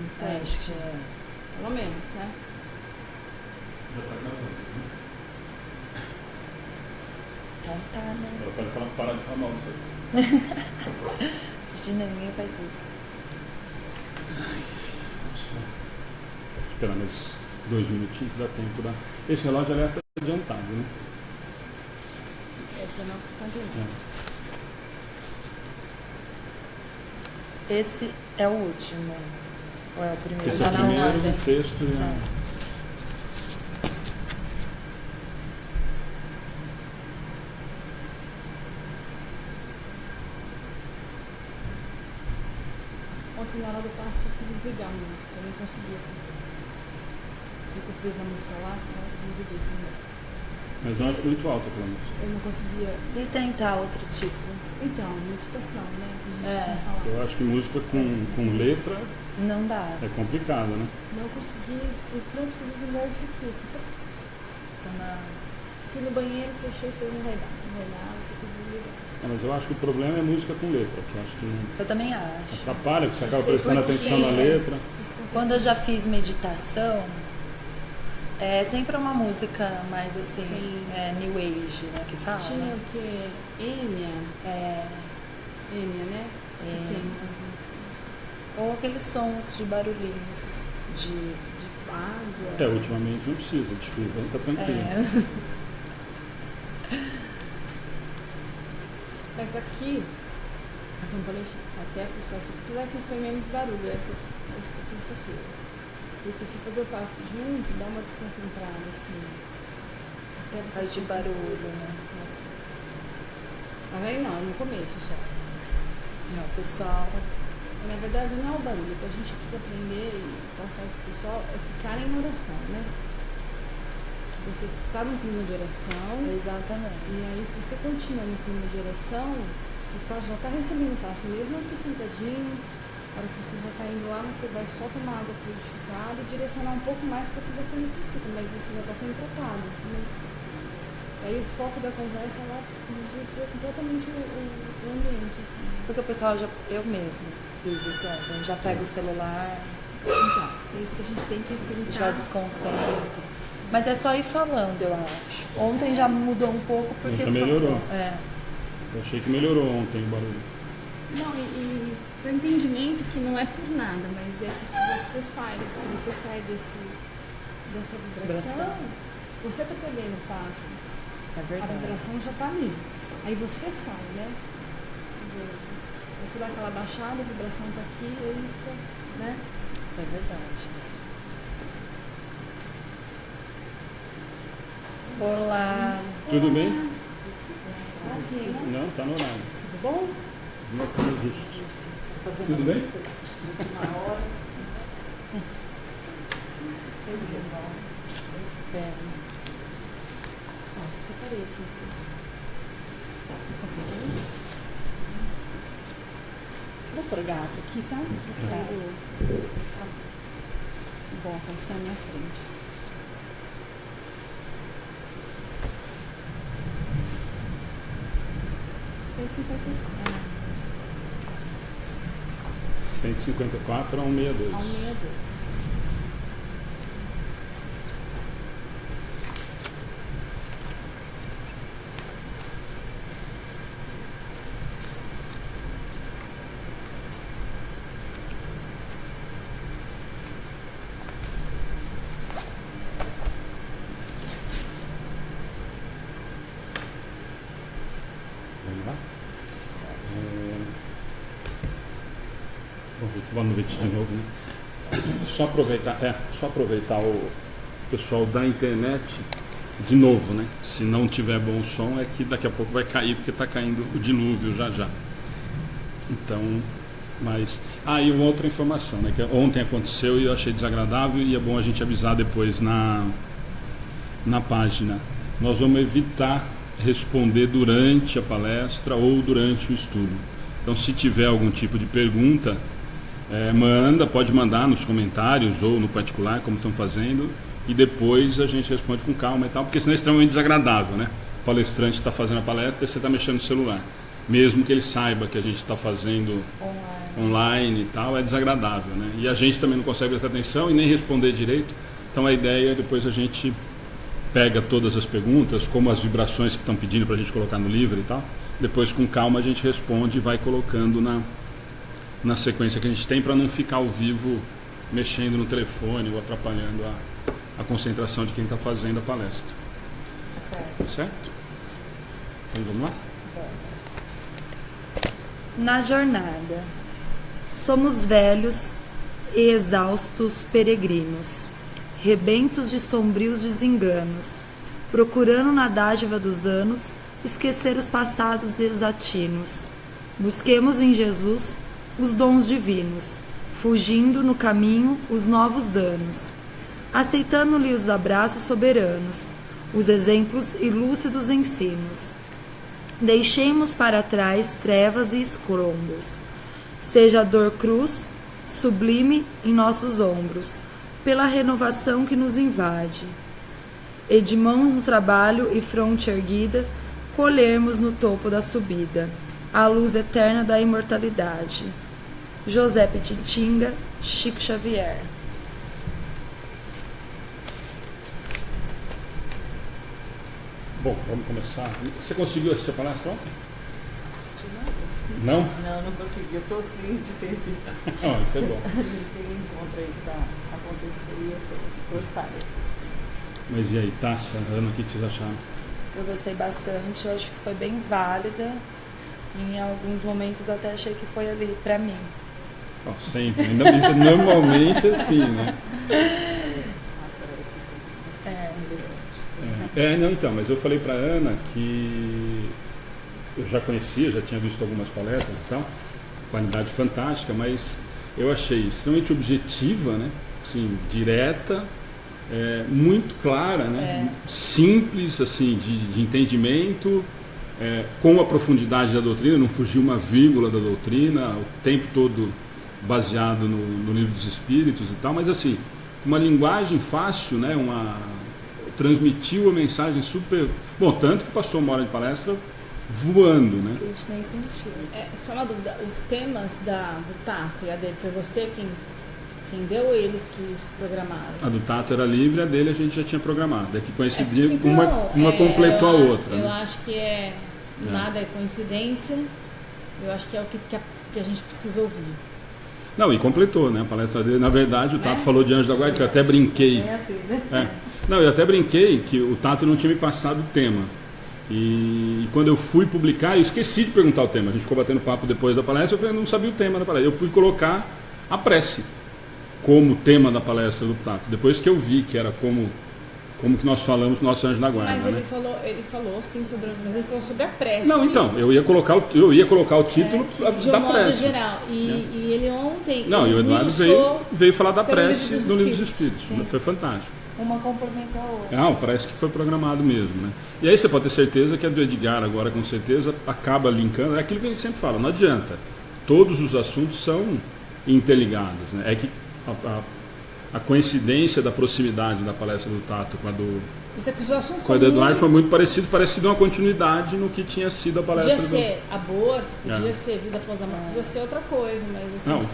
27. Acho que é. Pelo menos, né? Já tá gravando, né? Então tá, né? Ela pode parar de falar mal disso aí. Ninguém faz isso. Esperar mais 2 minutinhos que dá tempo da. Esse relógio, aliás, está adiantado, né? É 19,59. Esse é o último. Ou é o primeiro? Esse é Tá o na primeiro, ordem. o texto e Tá. Ontem na hora do passo eu quis desligar a música, eu não conseguia fazer. Eu pus a música lá, eu desliguei também. Mas não é muito alta, pelo menos. Eu não conseguia. E tentar outro tipo? Então, meditação, né? Que a gente É. tinha falado. Eu acho que música com letra Não dá. é complicado, né? Não consegui, eu falei, preciso desligar isso aqui. Você sabe? Tá na... Fui no banheiro, fechei, falei, não vai dar, eu tenho que desligar. Mas eu acho que o problema é música com letra, que eu acho que não Eu também acho. atrapalha, porque você acaba Você prestando foi atenção na cheia. letra. Vocês conseguem- Quando eu já fiz meditação, é sempre uma música mais assim, Sim. New Age, né? Que fala. Tinha o que? Enya, É, né? Que É. tem umas músicas ou aqueles sons de barulhinhos de. de água. Até ultimamente não precisa de chuva, tá tranquilo. Mas aqui, como eu falei, até pessoal, se quiser que foi menos barulho essa terça-feira. Porque se fazer o passo junto, dá uma desconcentrada, assim. Até você Faz de barulho, né? Mas aí não, no começo só. Não, pessoal. Na verdade não é o barulho, o que a gente precisa aprender e passar isso pro pessoal é ficar em oração, né? Que você tá num clima de oração. Exatamente. E aí, se você continua no clima de oração, você já está recebendo passo, mesmo aqui sentadinho, a hora que você já está indo lá, você vai só tomar água fluidificada e direcionar um pouco mais para o que você necessita, mas você já está sendo tratado. Né? Aí o foco da conversa lá desvirtua completamente o ambiente. Assim. Porque o pessoal eu mesmo fiz isso ontem. Já pega o celular, Então, é isso que a gente tem que já tentar. desconcentra. Mas é só ir falando, eu acho. Ontem já mudou um pouco porque. Ontem melhorou. É. Eu achei que melhorou ontem o barulho. Não, e para entendimento que não é por nada, mas é que se você sai dessa vibração, você está perdendo o passo. É A verdade. vibração já está ali. Aí você sai, né? Aí você dá aquela baixada, a vibração está aqui, aí fica, né? É verdade isso. Olá. Tudo bem? Imagina. Não, tá no horário. Tudo bom? Não tá no justo. Tudo bem? É. Ó, separei aqui esses. Conseguiu? Vou pôr a garrafa aqui, tá? Pra sair do. Bom, vai ficar na minha frente. R$ 154 a 162. Ao 62. Vamos lá? Boa noite de novo, né? Só aproveitar o pessoal da internet de novo, né? Se não tiver bom som, é que daqui a pouco vai cair, porque está caindo o dilúvio já. Então, mas... e uma outra informação, né? Que ontem aconteceu e eu achei desagradável e é bom a gente avisar depois na página. Nós vamos evitar responder durante a palestra ou durante o estudo. Então, se tiver algum tipo de pergunta, pode mandar nos comentários ou no particular, como estão fazendo, e depois a gente responde com calma e tal, porque senão é extremamente desagradável, né? O palestrante está fazendo a palestra e você está mexendo no celular, mesmo que ele saiba que a gente está fazendo Online. online e tal, é desagradável, né? E a gente também não consegue prestar atenção e nem responder direito. Então a ideia é depois a gente pega todas as perguntas, como as vibrações que estão pedindo para a gente colocar no livro e tal. Depois, com calma, a gente responde e vai colocando na sequência que a gente tem, para não ficar ao vivo mexendo no telefone ou atrapalhando a concentração de quem está fazendo a palestra. Certo? Então vamos lá? Na jornada, somos velhos e exaustos peregrinos, rebentos de sombrios desenganos, procurando na dádiva dos anos esquecer os passados desatinos. Busquemos em Jesus os dons divinos, fugindo no caminho os novos danos, aceitando-lhe os abraços soberanos, os exemplos e lúcidos ensinos. Deixemos para trás trevas e escombros, seja a dor cruz, sublime em nossos ombros, pela renovação que nos invade. E de mãos no trabalho e fronte erguida, colhermos no topo da subida a luz eterna da imortalidade. José Petitinga, Chico Xavier. Bom, vamos começar. Você conseguiu assistir a palestra ontem? Não? Não, não consegui. Eu estou sim de serviço. Não, isso é bom. A gente tem um encontro aí que vai acontecer e eu estou Mas e aí, Tássia, Ana, o que vocês acharam? Eu gostei bastante, eu acho que foi bem válida. Em alguns momentos até achei que foi ali pra mim. Bom, sempre. Ainda isso normalmente é assim, né? Não, então, mas eu falei para Ana que eu já conhecia, já tinha visto algumas palestras e tal, qualidade fantástica, mas eu achei extremamente objetiva, né? Assim, direta, muito clara, né? Simples, assim, de entendimento, com a profundidade da doutrina, não fugiu uma vírgula da doutrina, o tempo todo baseado no Livro dos Espíritos e tal, mas assim, uma linguagem fácil, né? Transmitiu a mensagem super... Bom, tanto que passou uma hora de palestra voando, né? A gente nem sentiu. Só uma dúvida, os temas do Tato e a dele, foi você quem deu ou eles que se programaram? A do Tato era livre, a dele a gente já tinha programado. É que coincidia, então, uma completou a outra. Eu né? acho que nada é coincidência, eu acho que é o que a gente precisa ouvir. Não, e completou, né? A palestra dele, na verdade, o Tato falou de Anjo da Guarda, que eu até brinquei. É assim, né? Não, eu até brinquei que o Tato não tinha me passado o tema. E quando eu fui publicar, eu esqueci de perguntar o tema. A gente ficou batendo papo depois da palestra, eu falei, não sabia o tema da palestra. Eu fui colocar a prece como tema da palestra do Tato. Depois que eu vi que era como que nós falamos no nosso Anjo da Guarda. Mas né? ele falou sim mas ele falou sobre a prece. Não, então, eu ia colocar o título de da um modo prece. geral. E ele ontem... Não, e o Eduardo veio falar da prece Livro dos no Livro dos Espíritos. Espíritos. Foi fantástico. Uma complementou a outra. Não, parece que foi programado mesmo, né? E aí você pode ter certeza que a do Edgar agora, com certeza, acaba linkando. É aquilo que a gente sempre fala, não adianta. Todos os assuntos são interligados, né? É que a coincidência da proximidade da palestra do Tato com a do Eduardo foi muito parecido uma continuidade no que tinha sido a palestra Podia ser aborto, podia ser vida após a morte, podia ser outra coisa, mas assim, não,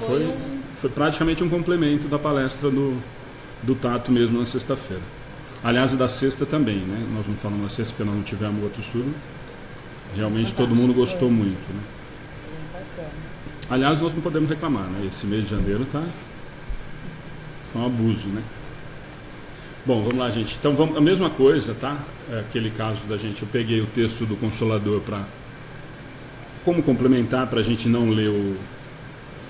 foi praticamente um complemento da palestra do Tato mesmo na sexta-feira. Aliás, da sexta também, né? Nós não falamos na sexta porque nós não tivemos outro estudo. Realmente todo mundo gostou muito, né? Aliás, nós não podemos reclamar, né? Esse mês de janeiro foi um abuso, né? Bom, vamos lá, gente. Então, a mesma coisa, tá? Aquele caso da gente, eu peguei o texto do Consolador como complementar, para a gente não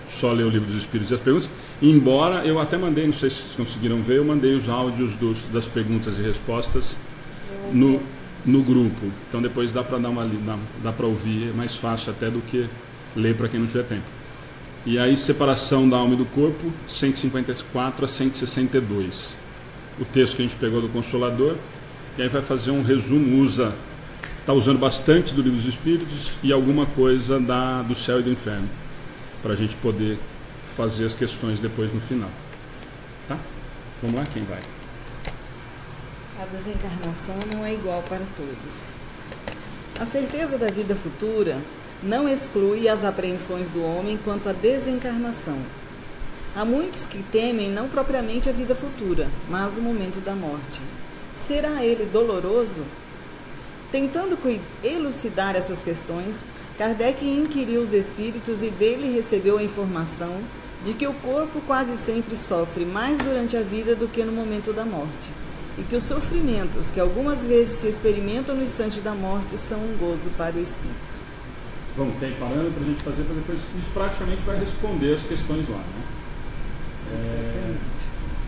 só ler o Livro dos Espíritos e as perguntas. Embora eu até mandei, não sei se vocês conseguiram ver, eu mandei os áudios das perguntas e respostas no grupo. Então depois dá para ouvir, é mais fácil até do que ler para quem não tiver tempo. E aí, separação da alma e do corpo, 154 a 162. O texto que a gente pegou do Consolador, e aí vai fazer um resumo, está usando bastante do Livro dos Espíritos e alguma coisa do céu e do inferno, para a gente poder fazer as questões depois no final. Tá? Vamos lá, quem vai? A desencarnação não é igual para todos. A certeza da vida futura não exclui as apreensões do homem quanto à desencarnação. Há muitos que temem não propriamente a vida futura, mas o momento da morte. Será ele doloroso? Tentando elucidar essas questões, Kardec inquiriu os espíritos e dele recebeu a informação de que o corpo quase sempre sofre mais durante a vida do que no momento da morte, e que os sofrimentos que algumas vezes se experimentam no instante da morte são um gozo para o espírito. Vamos, tem parâmetro para a gente fazer, para depois isso praticamente vai responder as questões lá, né?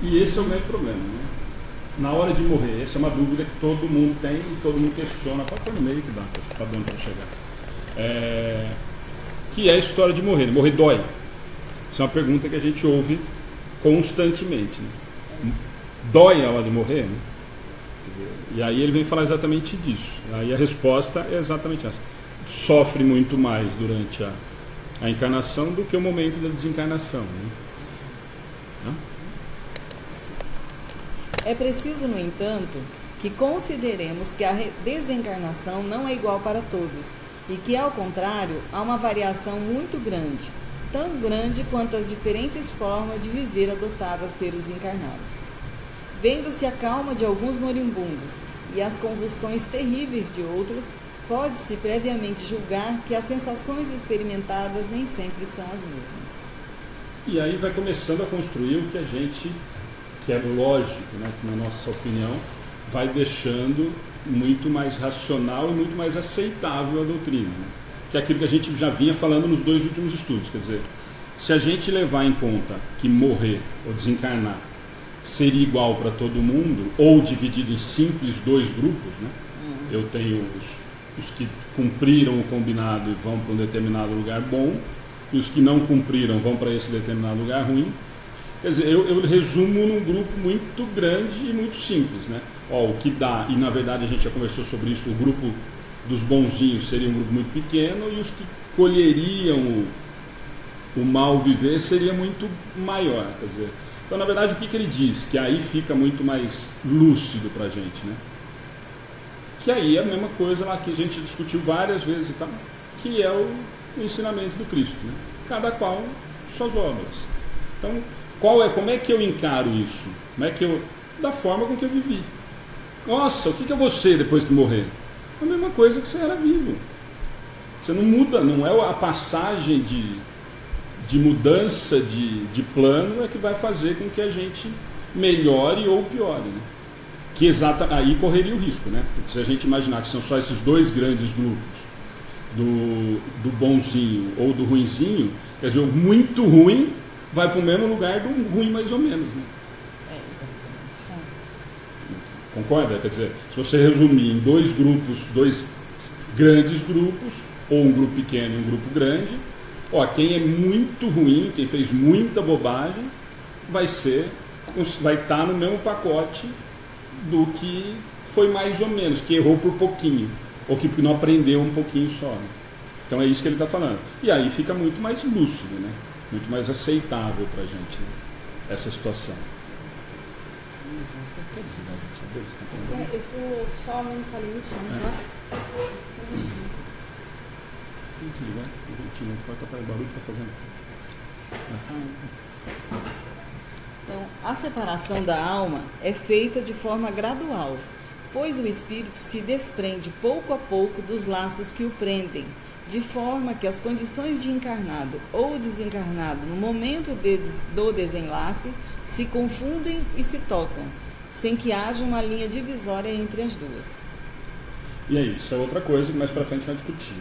E esse é o grande problema, né? Na hora de morrer, essa é uma dúvida que todo mundo tem e todo mundo questiona. Pode pôr no meio que dá, está dando para chegar. Que é a história de morrer. Morrer dói? Essa é uma pergunta que a gente ouve constantemente, né? Dói a hora de morrer? Né? E aí ele vem falar exatamente disso. Aí a resposta é exatamente essa. Sofre muito mais durante a encarnação do que o momento da desencarnação, né? É preciso, no entanto, que consideremos que a desencarnação não é igual para todos e que, ao contrário, há uma variação muito grande, tão grande quanto as diferentes formas de viver adotadas pelos encarnados. Vendo-se a calma de alguns moribundos e as convulsões terríveis de outros, pode-se previamente julgar que as sensações experimentadas nem sempre são as mesmas. E aí vai começando a construir o que a gente, que é lógico, né, que na nossa opinião, vai deixando muito mais racional e muito mais aceitável a doutrina, né? Que é aquilo que a gente já vinha falando nos 2 últimos estudos. Quer dizer, se a gente levar em conta que morrer ou desencarnar seria igual para todo mundo, ou dividido em simples 2 grupos, né? Eu tenho os que cumpriram o combinado e vão para um determinado lugar bom, e os que não cumpriram vão para esse determinado lugar ruim. Quer dizer, eu resumo num grupo muito grande e muito simples, né? O que dá, e na verdade a gente já conversou sobre isso, o grupo dos bonzinhos seria um grupo muito pequeno e os que colheriam o mal viver seria muito maior. Quer dizer, então, na verdade, o que ele diz? Que aí fica muito mais lúcido para a gente, né? Que aí é a mesma coisa lá que a gente discutiu várias vezes e tal, que é o ensinamento do Cristo, né? Cada qual suas obras. Então, como é que eu encaro isso? Como é que da forma com que eu vivi. Nossa, o que eu vou ser depois de morrer? A mesma coisa que você era vivo. Você não muda, não é a passagem de mudança de plano é que vai fazer com que a gente melhore ou piore, né? Que aí correria o risco, né? Porque se a gente imaginar que são só esses 2 grandes grupos, do bonzinho ou do ruinzinho, quer dizer, o muito ruim vai para o mesmo lugar do ruim mais ou menos, né? Exatamente. Concorda? Quer dizer, se você resumir em 2 grupos, 2 grandes grupos, ou um grupo pequeno e um grupo grande, quem é muito ruim, quem fez muita bobagem, vai estar no mesmo pacote do que foi mais ou menos, que errou por pouquinho, ou que não aprendeu um pouquinho só, né? Então é isso que ele está falando. E aí fica muito mais lúcido, né? Muito mais aceitável para a gente, né? Essa situação. Eu estou só no caliente, tá? Não foi capaz de barulho que está fazendo. Então, a separação da alma é feita de forma gradual, pois o espírito se desprende pouco a pouco dos laços que o prendem, de forma que as condições de encarnado ou desencarnado no momento do desenlace se confundem e se tocam, sem que haja uma linha divisória entre as duas. E é isso, é outra coisa que mais para frente vai discutir.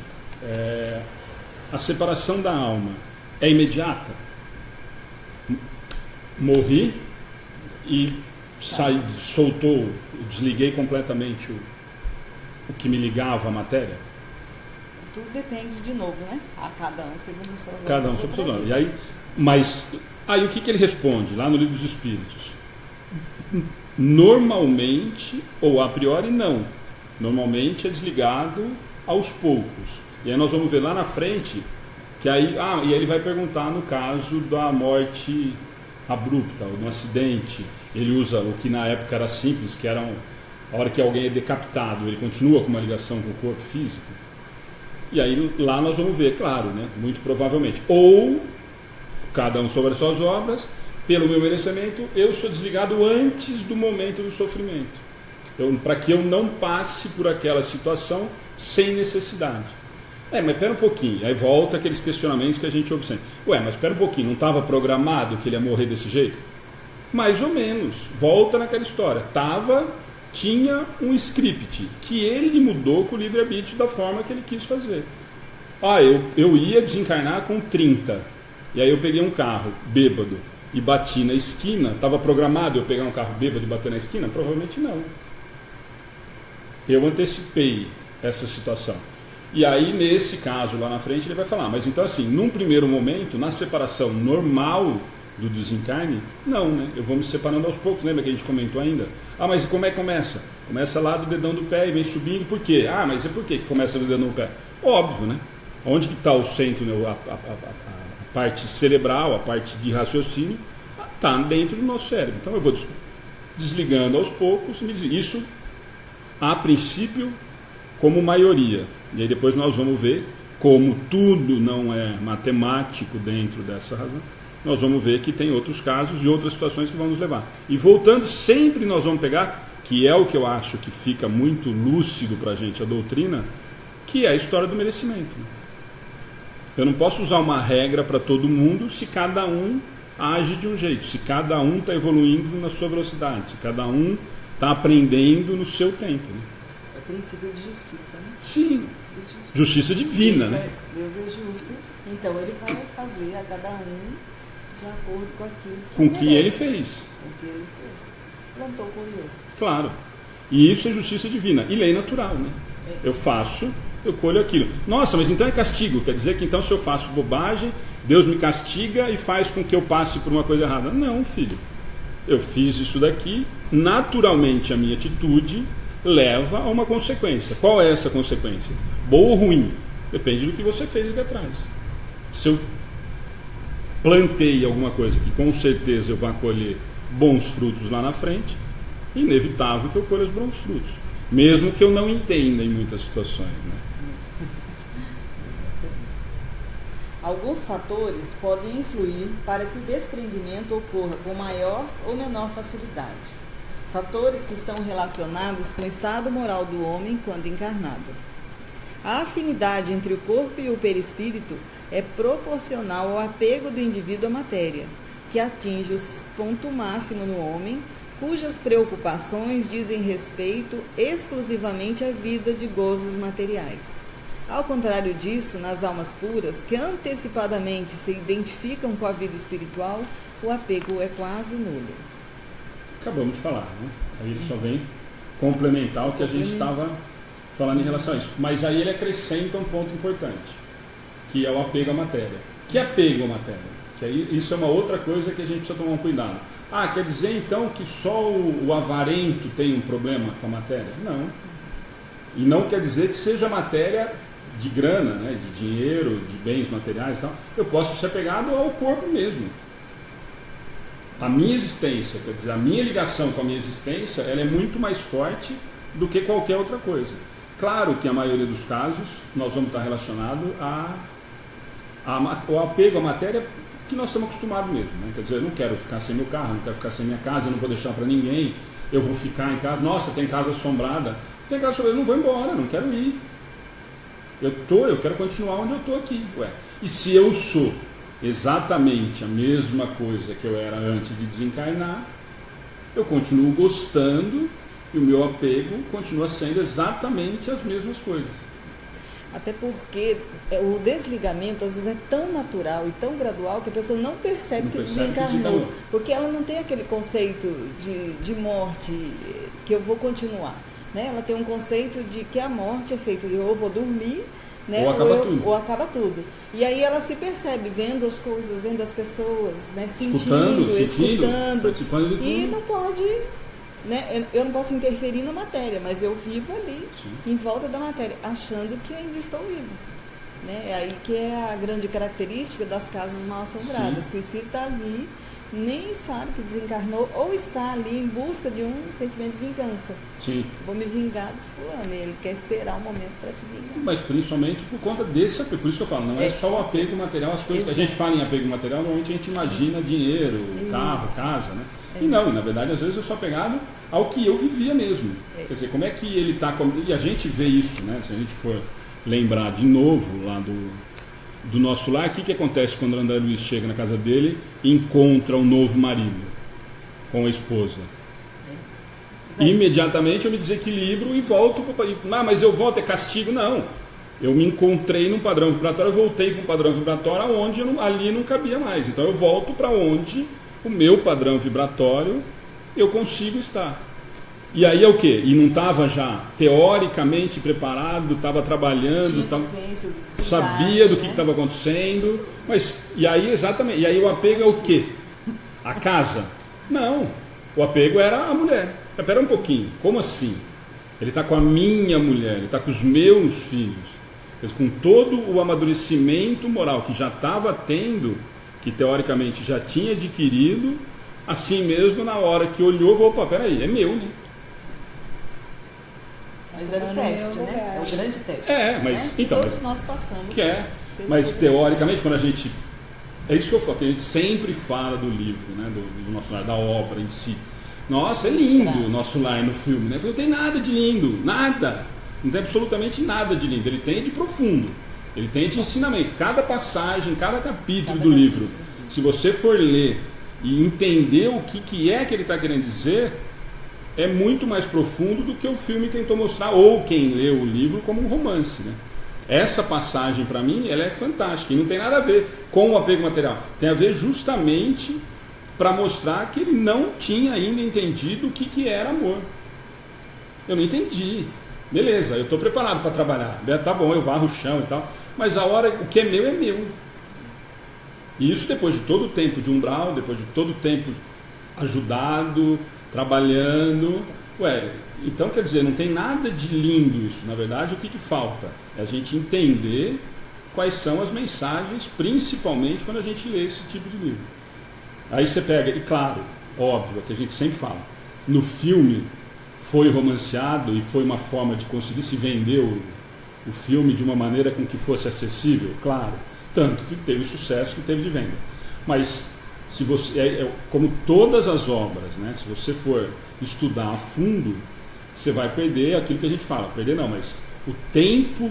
A separação da alma é imediata? Morri e soltou, desliguei completamente o que me ligava à matéria? Tudo depende, de novo, né? A cada um segundo o seu nome. Cada um segundo o seu nome. E aí, mas aí o que ele responde lá no Livro dos Espíritos? Normalmente, ou a priori, não. Normalmente é desligado aos poucos. E aí nós vamos ver lá na frente que aí, e ele vai perguntar no caso da morte abrupta, ou de um acidente. Ele usa o que na época era simples, que era a hora que alguém é decapitado, ele continua com uma ligação com o corpo físico. E aí lá nós vamos ver, claro, né? Muito provavelmente. Ou, cada um sobre as suas obras, pelo meu merecimento, eu sou desligado antes do momento do sofrimento. Para que eu não passe por aquela situação sem necessidade. Mas espera um pouquinho. Aí volta aqueles questionamentos que a gente observa. Mas espera um pouquinho, não estava programado que ele ia morrer desse jeito? Mais ou menos. Volta naquela história. Tinha um script que ele mudou com o livre-arbítrio da forma que ele quis fazer. Eu ia desencarnar com 30. E aí eu peguei um carro bêbado e bati na esquina. Estava programado eu pegar um carro bêbado e bater na esquina? Provavelmente não. Eu antecipei essa situação. E aí, nesse caso, lá na frente, ele vai falar, mas então assim, num primeiro momento, na separação normal do desencarne, não, né? Eu vou me separando aos poucos, lembra que a gente comentou ainda? Mas como é que começa? Começa lá do dedão do pé e vem subindo, por quê? Mas é por quê que começa do dedão do pé? Óbvio, né? Onde que está o centro, né? A parte cerebral, a parte de raciocínio, está dentro do nosso cérebro. Então eu vou desligando aos poucos, isso a princípio como maioria. E aí depois nós vamos ver, como tudo não é matemático dentro dessa razão, nós vamos ver que tem outros casos e outras situações que vão nos levar. E voltando, sempre nós vamos pegar, que é o que eu acho que fica muito lúcido para a gente, a doutrina, que é a história do merecimento. Eu não posso usar uma regra para todo mundo se cada um age de um jeito, se cada um está evoluindo na sua velocidade, se cada um está aprendendo no seu tempo. Né? É o princípio de justiça, né? Sim, justiça divina, né? Deus é justo, então ele vai fazer a cada um de acordo com aquilo com que ele fez. Com o que ele fez. Plantou, colheu. Claro. E isso é justiça divina. E lei natural, né? Eu faço, eu colho aquilo. Nossa, mas então é castigo. Quer dizer que então se eu faço bobagem, Deus me castiga e faz com que eu passe por uma coisa errada. Não, filho. Eu fiz isso daqui, naturalmente a minha atitude leva a uma consequência. Qual é essa consequência? Boa ou ruim? Depende do que você fez aqui atrás. Se eu plantei alguma coisa que com certeza eu vou colher bons frutos lá na frente, é inevitável que eu colha os bons frutos. Mesmo que eu não entenda em muitas situações. Né? Alguns fatores podem influir para que o desprendimento ocorra com maior ou menor facilidade. Fatores que estão relacionados com o estado moral do homem quando encarnado. A afinidade entre o corpo e o perispírito é proporcional ao apego do indivíduo à matéria, que atinge o ponto máximo no homem, cujas preocupações dizem respeito exclusivamente à vida de gozos materiais. Ao contrário disso, nas almas puras, que antecipadamente se identificam com a vida espiritual, o apego é quase nulo. Acabamos de falar, né? Aí ele só vem complementar o que a gente estava falando em relação a isso. Mas aí ele acrescenta um ponto importante, que é o apego à matéria. Que apego à matéria? Que aí, isso é uma outra coisa que a gente precisa tomar um cuidado. Quer dizer então que só o avarento tem um problema com a matéria? Não. E não quer dizer que seja matéria de grana, né, de dinheiro, de bens materiais e tal. Eu posso ser apegado ao corpo mesmo. A minha existência, quer dizer, a minha ligação com a minha existência, ela é muito mais forte do que qualquer outra coisa. Claro que a maioria dos casos nós vamos estar relacionados ao apego à matéria que nós estamos acostumados mesmo, né? Quer dizer, eu não quero ficar sem meu carro, não quero ficar sem minha casa, eu não vou deixar para ninguém, eu vou ficar em casa. Nossa, tem casa assombrada. Tem casa assombrada, eu não vou embora, não quero ir. Eu quero continuar onde eu estou aqui. E se eu sou exatamente a mesma coisa que eu era antes de desencarnar, eu continuo gostando e o meu apego continua sendo exatamente as mesmas coisas. Até porque o desligamento às vezes é tão natural e tão gradual que a pessoa não percebe que desencarnou. Porque ela não tem aquele conceito de morte, que eu vou continuar. Né? Ela tem um conceito de que a morte é feita de ou eu vou dormir, né? ou acaba tudo. E aí ela se percebe vendo as coisas, vendo as pessoas, né? Sentindo, escutando. E não pode... Né? Eu não posso interferir na matéria, mas eu vivo ali, sim, em volta da matéria, achando que ainda estou vivo. Né? É aí que é a grande característica das casas mal assombradas, sim, que o espírito está ali, nem sabe que desencarnou ou está ali em busca de um sentimento de vingança. Sim. Vou me vingar do fulano, ele quer esperar o momento para se vingar. Mas principalmente por conta desse apego. Por isso que eu falo, não é só o apego material, as coisas que a gente fala em apego material, normalmente a gente imagina dinheiro, carro, casa, né? E não, na verdade, às vezes eu sou apegado ao que eu vivia mesmo. Quer dizer, como é que ele está... E a gente vê isso, né? Se a gente for lembrar de novo lá do nosso lar, o que acontece quando o André Luiz chega na casa dele e encontra um novo marido com a esposa? Imediatamente eu me desequilibro e volto para... mas eu volto, é castigo? Não. Eu me encontrei num padrão vibratório, eu voltei para um padrão vibratório onde ali não cabia mais. Então eu volto para onde o meu padrão vibratório eu consigo estar. E aí é o quê? E não estava já teoricamente preparado, estava trabalhando, sabia do que estava acontecendo, mas e aí exatamente, e aí o apego é o quê? A casa? Não, o apego era a mulher. Espera um pouquinho, como assim? Ele está com a minha mulher, ele está com os meus filhos, com todo o amadurecimento moral que já estava tendo, que teoricamente já tinha adquirido, assim mesmo na hora que olhou, falou, opa, peraí, é meu, né? Mas era o teste, né? É o grande teste. Mas né? então, todos nós passamos. Mas teoricamente, quando a gente... É isso que eu falo, que a gente sempre fala do livro, né? do nosso lar, da obra em si. Nossa, é lindo o nosso lar no filme, né? Não tem nada de lindo, nada. Não tem absolutamente nada de lindo. Ele tem de profundo, ele tem de ensinamento. Cada passagem, cada capítulo do livro, se você for ler e entender o que é que ele está querendo dizer, é muito mais profundo do que o filme tentou mostrar, ou quem leu o livro como um romance, né? Essa passagem, para mim, ela é fantástica e não tem nada a ver com o apego material. Tem a ver justamente para mostrar que ele não tinha ainda entendido o que era amor. Eu não entendi. Beleza, eu estou preparado para trabalhar. Tá bom, eu varro o chão e tal. Mas a hora, o que é meu é meu. E isso depois de todo o tempo de umbral, depois de todo o tempo ajudado, trabalhando. Então quer dizer, não tem nada de lindo isso. Na verdade, o que falta é a gente entender quais são as mensagens, principalmente quando a gente lê esse tipo de livro. Aí você pega, e claro, óbvio, é que a gente sempre fala, no filme foi romanceado e foi uma forma de conseguir se vender o filme de uma maneira com que fosse acessível, claro, tanto que teve o sucesso que teve de venda. Mas se você, como todas as obras, né, se você for estudar a fundo, você vai perder aquilo que a gente fala, perder não, mas o tempo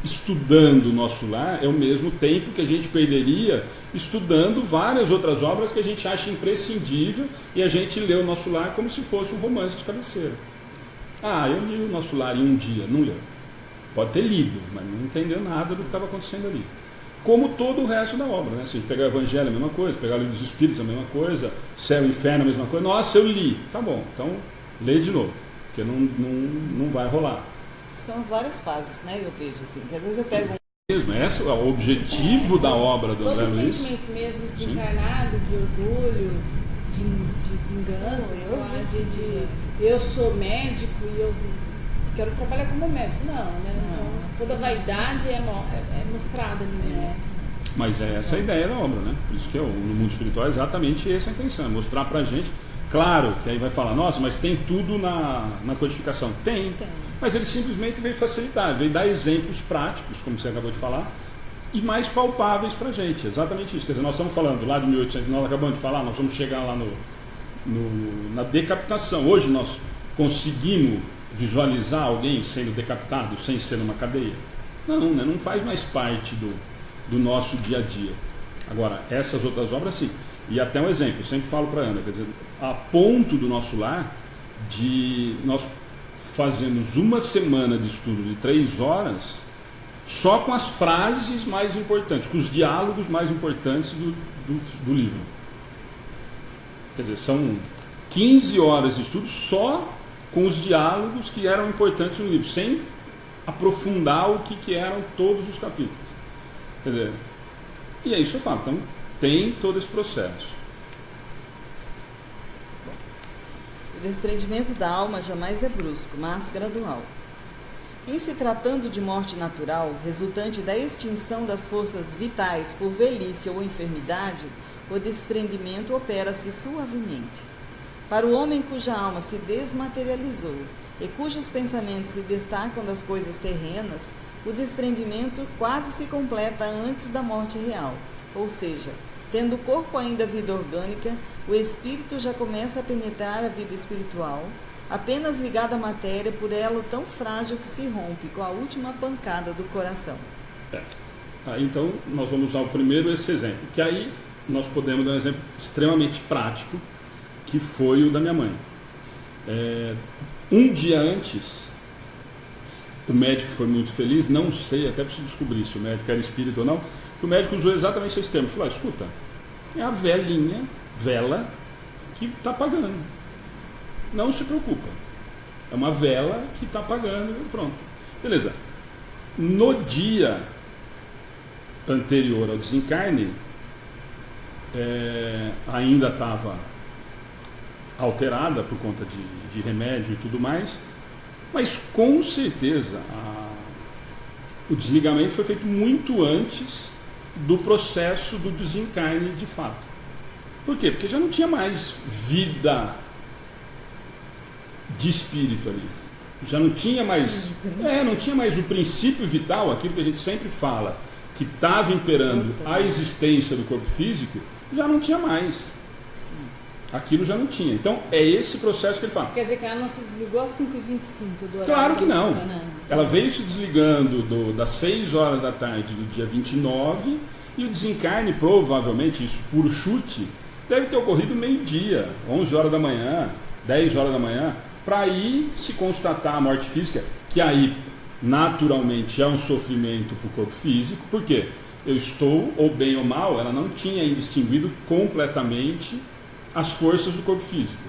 estudando o nosso lar é o mesmo tempo que a gente perderia estudando várias outras obras que a gente acha imprescindível e a gente lê o nosso lar como se fosse um romance de cabeceira. Eu li o nosso lar em um dia, não leu. Pode ter lido, mas não entendeu nada do que estava acontecendo ali. Como todo o resto da obra, né? Se a gente pegar o Evangelho, a mesma coisa, pegar o Livro dos Espíritos, a mesma coisa, Céu e Inferno, a mesma coisa. Nossa, eu li. Tá bom, então lê de novo, porque não vai rolar. São as várias fases, né? Eu vejo assim, que às vezes eu pego Esse é o objetivo da obra do André Luiz. Todo sentimento mesmo desencarnado, de orgulho, de vingança, sei lá, eu sou médico e eu quero trabalhar como médico. Não, né? Então, toda vaidade é mostrada ali, né? Mas é essa a ideia da obra, né? Por isso que no mundo espiritual é exatamente essa a intenção, mostrar pra gente. Claro que aí vai falar, nossa, mas tem tudo na codificação. Tem. Mas ele simplesmente veio facilitar, veio dar exemplos práticos, como você acabou de falar, e mais palpáveis para a gente. Exatamente isso. Quer dizer, nós estamos falando lá de 1800, nós acabamos de falar, nós vamos chegar lá na decapitação. Hoje nós conseguimos visualizar alguém sendo decapitado sem ser numa cadeia? Não, né? Não faz mais parte do nosso dia a dia. Agora, essas outras obras sim. E até um exemplo, eu sempre falo para a Ana, quer dizer, a ponto do nosso lar de nós fazemos uma semana de estudo de 3 horas só com as frases mais importantes, com os diálogos mais importantes do livro. Quer dizer, são 15 horas de estudo só com os diálogos que eram importantes no livro, sem aprofundar o que eram todos os capítulos. Quer dizer, e é isso que eu falo. Então, tem todo esse processo. O desprendimento da alma jamais é brusco, mas gradual. Em se tratando de morte natural, resultante da extinção das forças vitais por velhice ou enfermidade, o desprendimento opera-se suavemente. Para o homem cuja alma se desmaterializou e cujos pensamentos se destacam das coisas terrenas, o desprendimento quase se completa antes da morte real, ou seja, tendo o corpo ainda vida orgânica, o espírito já começa a penetrar a vida espiritual, apenas ligado à matéria por elo tão frágil que se rompe com a última pancada do coração. Então, nós vamos usar o primeiro esse exemplo, que aí nós podemos dar um exemplo extremamente prático, que foi o da minha mãe. Um dia antes, o médico foi muito feliz, não sei, até preciso descobrir se o médico era espírito ou não, que o médico usou exatamente esse termo. Falou, escuta, é a vela que está apagando. Não se preocupa. É uma vela que está apagando, pronto. Beleza. No dia anterior ao desencarne, ainda estava alterada por conta de remédio e tudo mais, mas com certeza o desligamento foi feito muito antes do processo do desencarne de fato. Por quê? Porque já não tinha mais vida de espírito ali. Já não tinha mais, não tinha mais o princípio vital, aquilo que a gente sempre fala, que estava imperando a existência do corpo físico, já não tinha mais. Aquilo já não tinha. Então, é esse processo que ele fala. Quer dizer que ela não se desligou às 5h25 do horário? Claro que não. Ela veio se desligando das 6 horas da tarde do dia 29 e o desencarne, provavelmente, isso puro chute, deve ter ocorrido meio-dia, 11 horas da manhã, 10 horas da manhã, para aí se constatar a morte física, que aí, naturalmente, é um sofrimento para o corpo físico. Por quê? Eu estou, ou bem ou mal, ela não tinha ainda extinguido completamente as forças do corpo físico.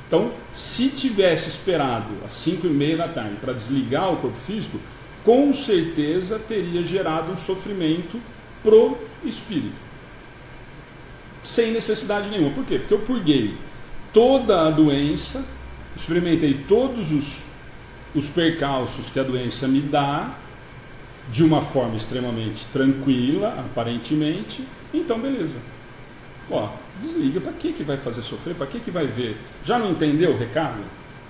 Então, se tivesse esperado às 5h30 da tarde para desligar o corpo físico, com certeza teria gerado um sofrimento pro espírito. Sem necessidade nenhuma. Por quê? Porque eu purguei toda a doença, experimentei todos os percalços que a doença me dá, de uma forma extremamente tranquila, aparentemente, então beleza. Desliga, para que vai fazer sofrer? Para que vai ver? Já não entendeu o recado?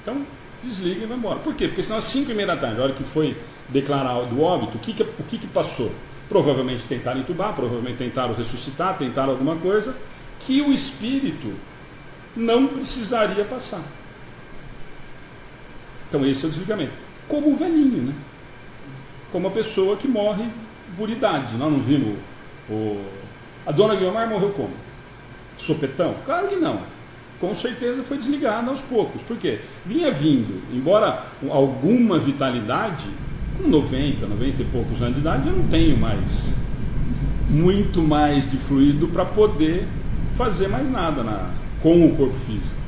Então, desliga e vai embora. Por quê? Porque senão às 5h30 da tarde, a hora que foi declarar do óbito, o que passou? Provavelmente tentaram entubar, provavelmente tentaram ressuscitar, tentaram alguma coisa que o espírito não precisaria passar. Então esse é o desligamento. Como o velhinho, né? Como a pessoa que morre por idade. Nós não vimos a dona Guiomar morreu como? Sopetão? Claro que não. Com certeza foi desligada aos poucos. Por quê? Vinha vindo, embora alguma vitalidade, com 90 e poucos anos de idade, eu não tenho mais muito mais de fluido para poder fazer mais nada com o corpo físico.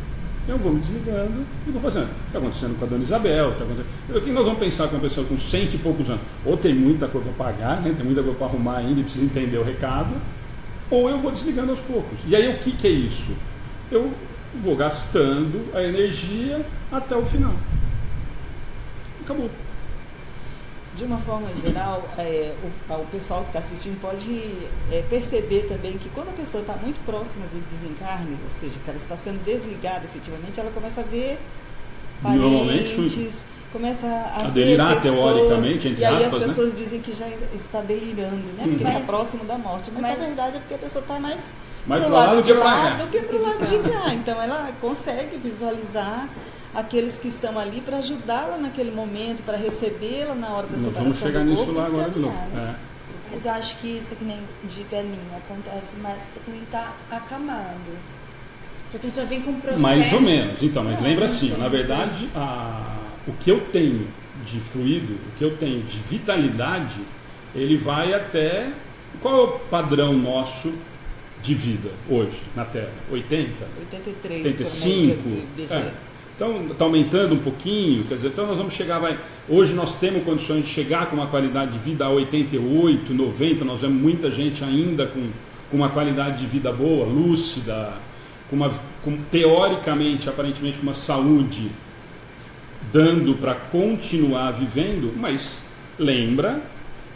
Eu vou me desligando e vou fazendo. Está acontecendo com a dona Isabel, está acontecendo. O que nós vamos pensar com uma pessoa com 100 e poucos anos? Ou tem muita coisa para pagar, né? Tem muita coisa para arrumar ainda e precisa entender o recado, ou eu vou desligando aos poucos. E aí o que é isso? Eu vou gastando a energia até o final. Acabou. De uma forma geral, o pessoal que está assistindo pode perceber também que quando a pessoa está muito próxima do desencarne, ou seja, que ela está sendo desligada efetivamente, ela começa a ver parentes, começa a delirar pessoas, teoricamente, entre e aí aspas, as pessoas dizem que já está delirando, né? Porque está próximo da morte, mas na verdade é porque a pessoa está mais pro lado de lá do que pro lado de cá. Então ela consegue visualizar aqueles que estão ali para ajudá-la naquele momento, para recebê-la na hora da separação. Vamos chegar nisso lá agora de novo. Mas eu acho que isso que nem de velhinho acontece mais para quem está acamado. Porque já vem com um processo. Mais ou menos. Então, mas lembra assim, na verdade, o que eu tenho de fluido, o que eu tenho de vitalidade, ele vai até... Qual é o padrão nosso de vida hoje na Terra? 80? 83. 85? Então, está aumentando um pouquinho, quer dizer, então nós vamos chegar, hoje nós temos condições de chegar com uma qualidade de vida a 88, 90, nós vemos muita gente ainda com uma qualidade de vida boa, lúcida, teoricamente, aparentemente, com uma saúde dando para continuar vivendo, mas lembra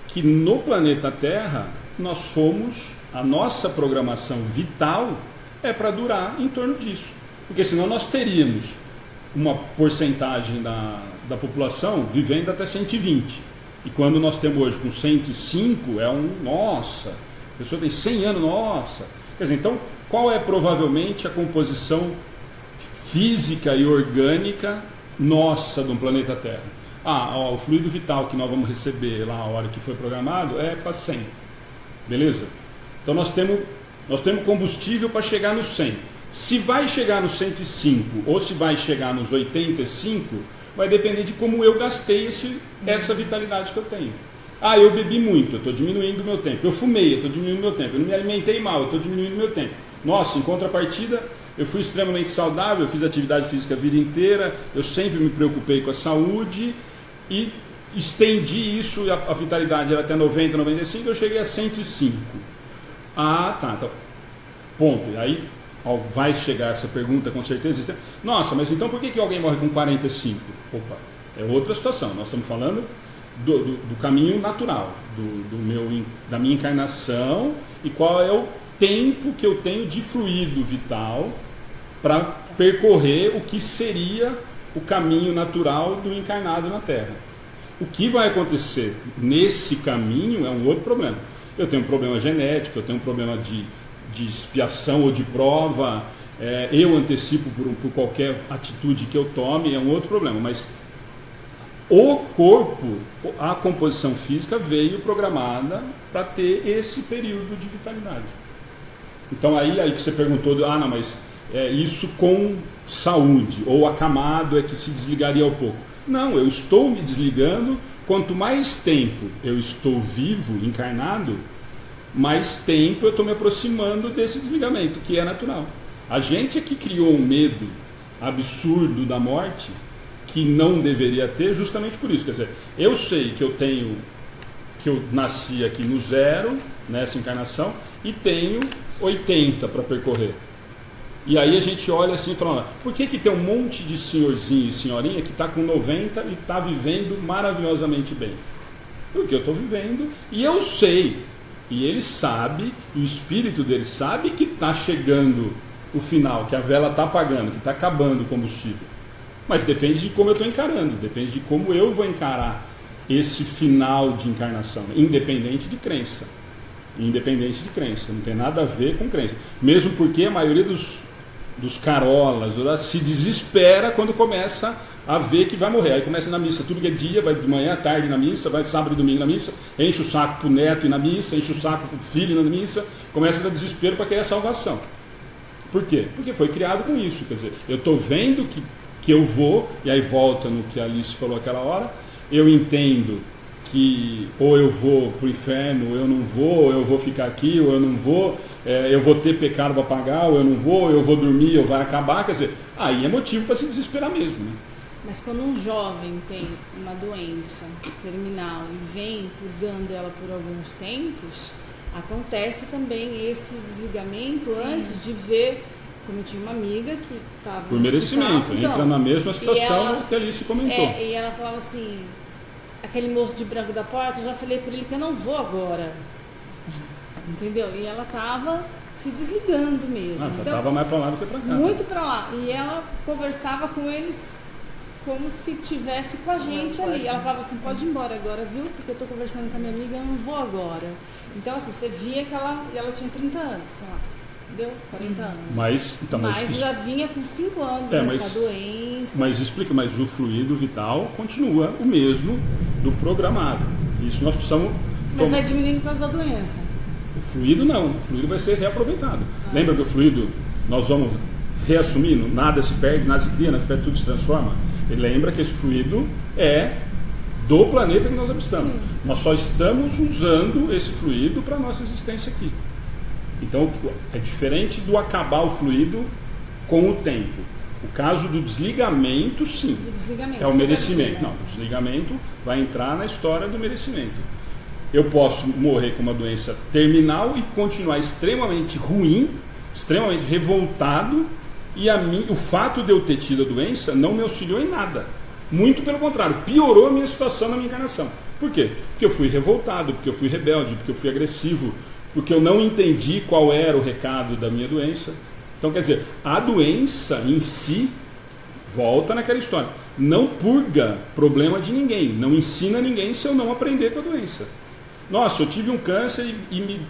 que no planeta Terra nós fomos A nossa programação vital é para durar em torno disso. Porque senão nós teríamos uma porcentagem da população vivendo até 120. E quando nós temos hoje com 105, nossa, a pessoa tem 100 anos, nossa. Quer dizer, então, qual é provavelmente a composição física e orgânica nossa do planeta Terra? O fluido vital que nós vamos receber lá a hora que foi programado é para 100. Beleza? Então nós temos combustível para chegar no 100. Se vai chegar no 105 ou se vai chegar nos 85, vai depender de como eu gastei essa vitalidade que eu tenho. Eu bebi muito, eu estou diminuindo o meu tempo. Eu fumei, eu estou diminuindo o meu tempo. Eu não me alimentei mal, eu estou diminuindo o meu tempo. Nossa, em contrapartida, eu fui extremamente saudável, eu fiz atividade física a vida inteira, eu sempre me preocupei com a saúde e estendi isso, a vitalidade era até 90, 95, eu cheguei a 105. Tá. Ponto. E aí vai chegar essa pergunta com certeza. Nossa, mas então por que alguém morre com 45? Opa, é outra situação. Nós estamos falando do caminho natural, da minha encarnação e qual é o tempo que eu tenho de fluido vital para percorrer o que seria o caminho natural do encarnado na Terra. O que vai acontecer nesse caminho é um outro problema. Eu tenho um problema genético, eu tenho um problema de expiação ou de prova, eu antecipo por qualquer atitude que eu tome, é um outro problema. Mas o corpo, a composição física veio programada para ter esse período de vitalidade. Então aí que você perguntou, não, mas isso com saúde, ou acamado é que se desligaria ao pouco. Não, eu estou me desligando. Quanto mais tempo eu estou vivo, encarnado, mais tempo eu estou me aproximando desse desligamento, que é natural. A gente é que criou um medo absurdo da morte, que não deveria ter, justamente por isso. Quer dizer, eu sei que eu nasci aqui no 0, nessa encarnação, e tenho 80 para percorrer. E aí a gente olha assim e fala, por que tem um monte de senhorzinho e senhorinha que está com 90 e está vivendo maravilhosamente bem? Porque eu estou vivendo e eu sei, e ele sabe, e o espírito dele sabe que está chegando o final, que a vela está apagando, que está acabando o combustível. Mas depende de como eu estou encarando, depende de como eu vou encarar esse final de encarnação, independente de crença. Independente de crença, não tem nada a ver com crença. Mesmo porque a maioria dos carolas se desespera quando começa a ver que vai morrer. Aí começa na missa, tudo que é dia, vai de manhã à tarde na missa, vai sábado e domingo na missa, enche o saco pro neto ir na missa, enche o saco pro filho na missa, começa a dar desespero para querer a salvação. Por quê? Porque foi criado com isso. Quer dizer, eu estou vendo que eu vou, e aí volta no que a Alice falou aquela hora, eu entendo que ou eu vou para o inferno, ou eu não vou, ou eu vou ficar aqui, ou eu não vou, eu vou ter pecado para pagar, ou eu não vou, ou eu vou dormir, ou vai acabar. Quer dizer, aí é motivo para se desesperar mesmo, né? Mas quando um jovem tem uma doença terminal e vem purgando ela por alguns tempos, acontece também esse desligamento. Sim. Antes de ver, como eu tinha uma amiga que estava por merecimento, então, entra na mesma situação que a Alice comentou. E ela falava assim, aquele moço de branco da porta, eu já falei por ele que eu não vou agora. Entendeu? E ela estava se desligando mesmo. Então, estava mais para lá do que para cá. Muito para lá. E ela conversava com eles como se estivesse com a gente ali. Ela falava assim, pode ir embora agora, viu? Porque eu estou conversando com a minha amiga, eu não vou agora. Então, assim, você via que ela tinha 30 anos, sei lá. Entendeu? 40 anos. Mas já vinha com 5 anos nessa doença. Mas explica, mas o fluido vital continua o mesmo do programado. Isso nós precisamos... Mas vai diminuindo por causa da doença. O fluido não, o fluido vai ser reaproveitado. Lembra que o fluido, nós vamos reassumindo, nada se perde, nada se cria, nada se perde, tudo se transforma. E lembra que esse fluido é do planeta que nós habitamos. Sim. Nós só estamos usando esse fluido para a nossa existência aqui. Então é diferente do acabar o fluido com o tempo. O caso do desligamento, sim, é o merecimento. Não, o desligamento vai entrar na história do merecimento. Eu posso morrer com uma doença terminal e continuar extremamente ruim, extremamente revoltado, e o fato de eu ter tido a doença não me auxiliou em nada. Muito pelo contrário, piorou a minha situação na minha encarnação. Por quê? Porque eu fui revoltado, porque eu fui rebelde, porque eu fui agressivo, porque eu não entendi qual era o recado da minha doença. Então, quer dizer, a doença em si, volta naquela história, não purga problema de ninguém, não ensina ninguém se eu não aprender com a doença. Nossa, eu tive um câncer e me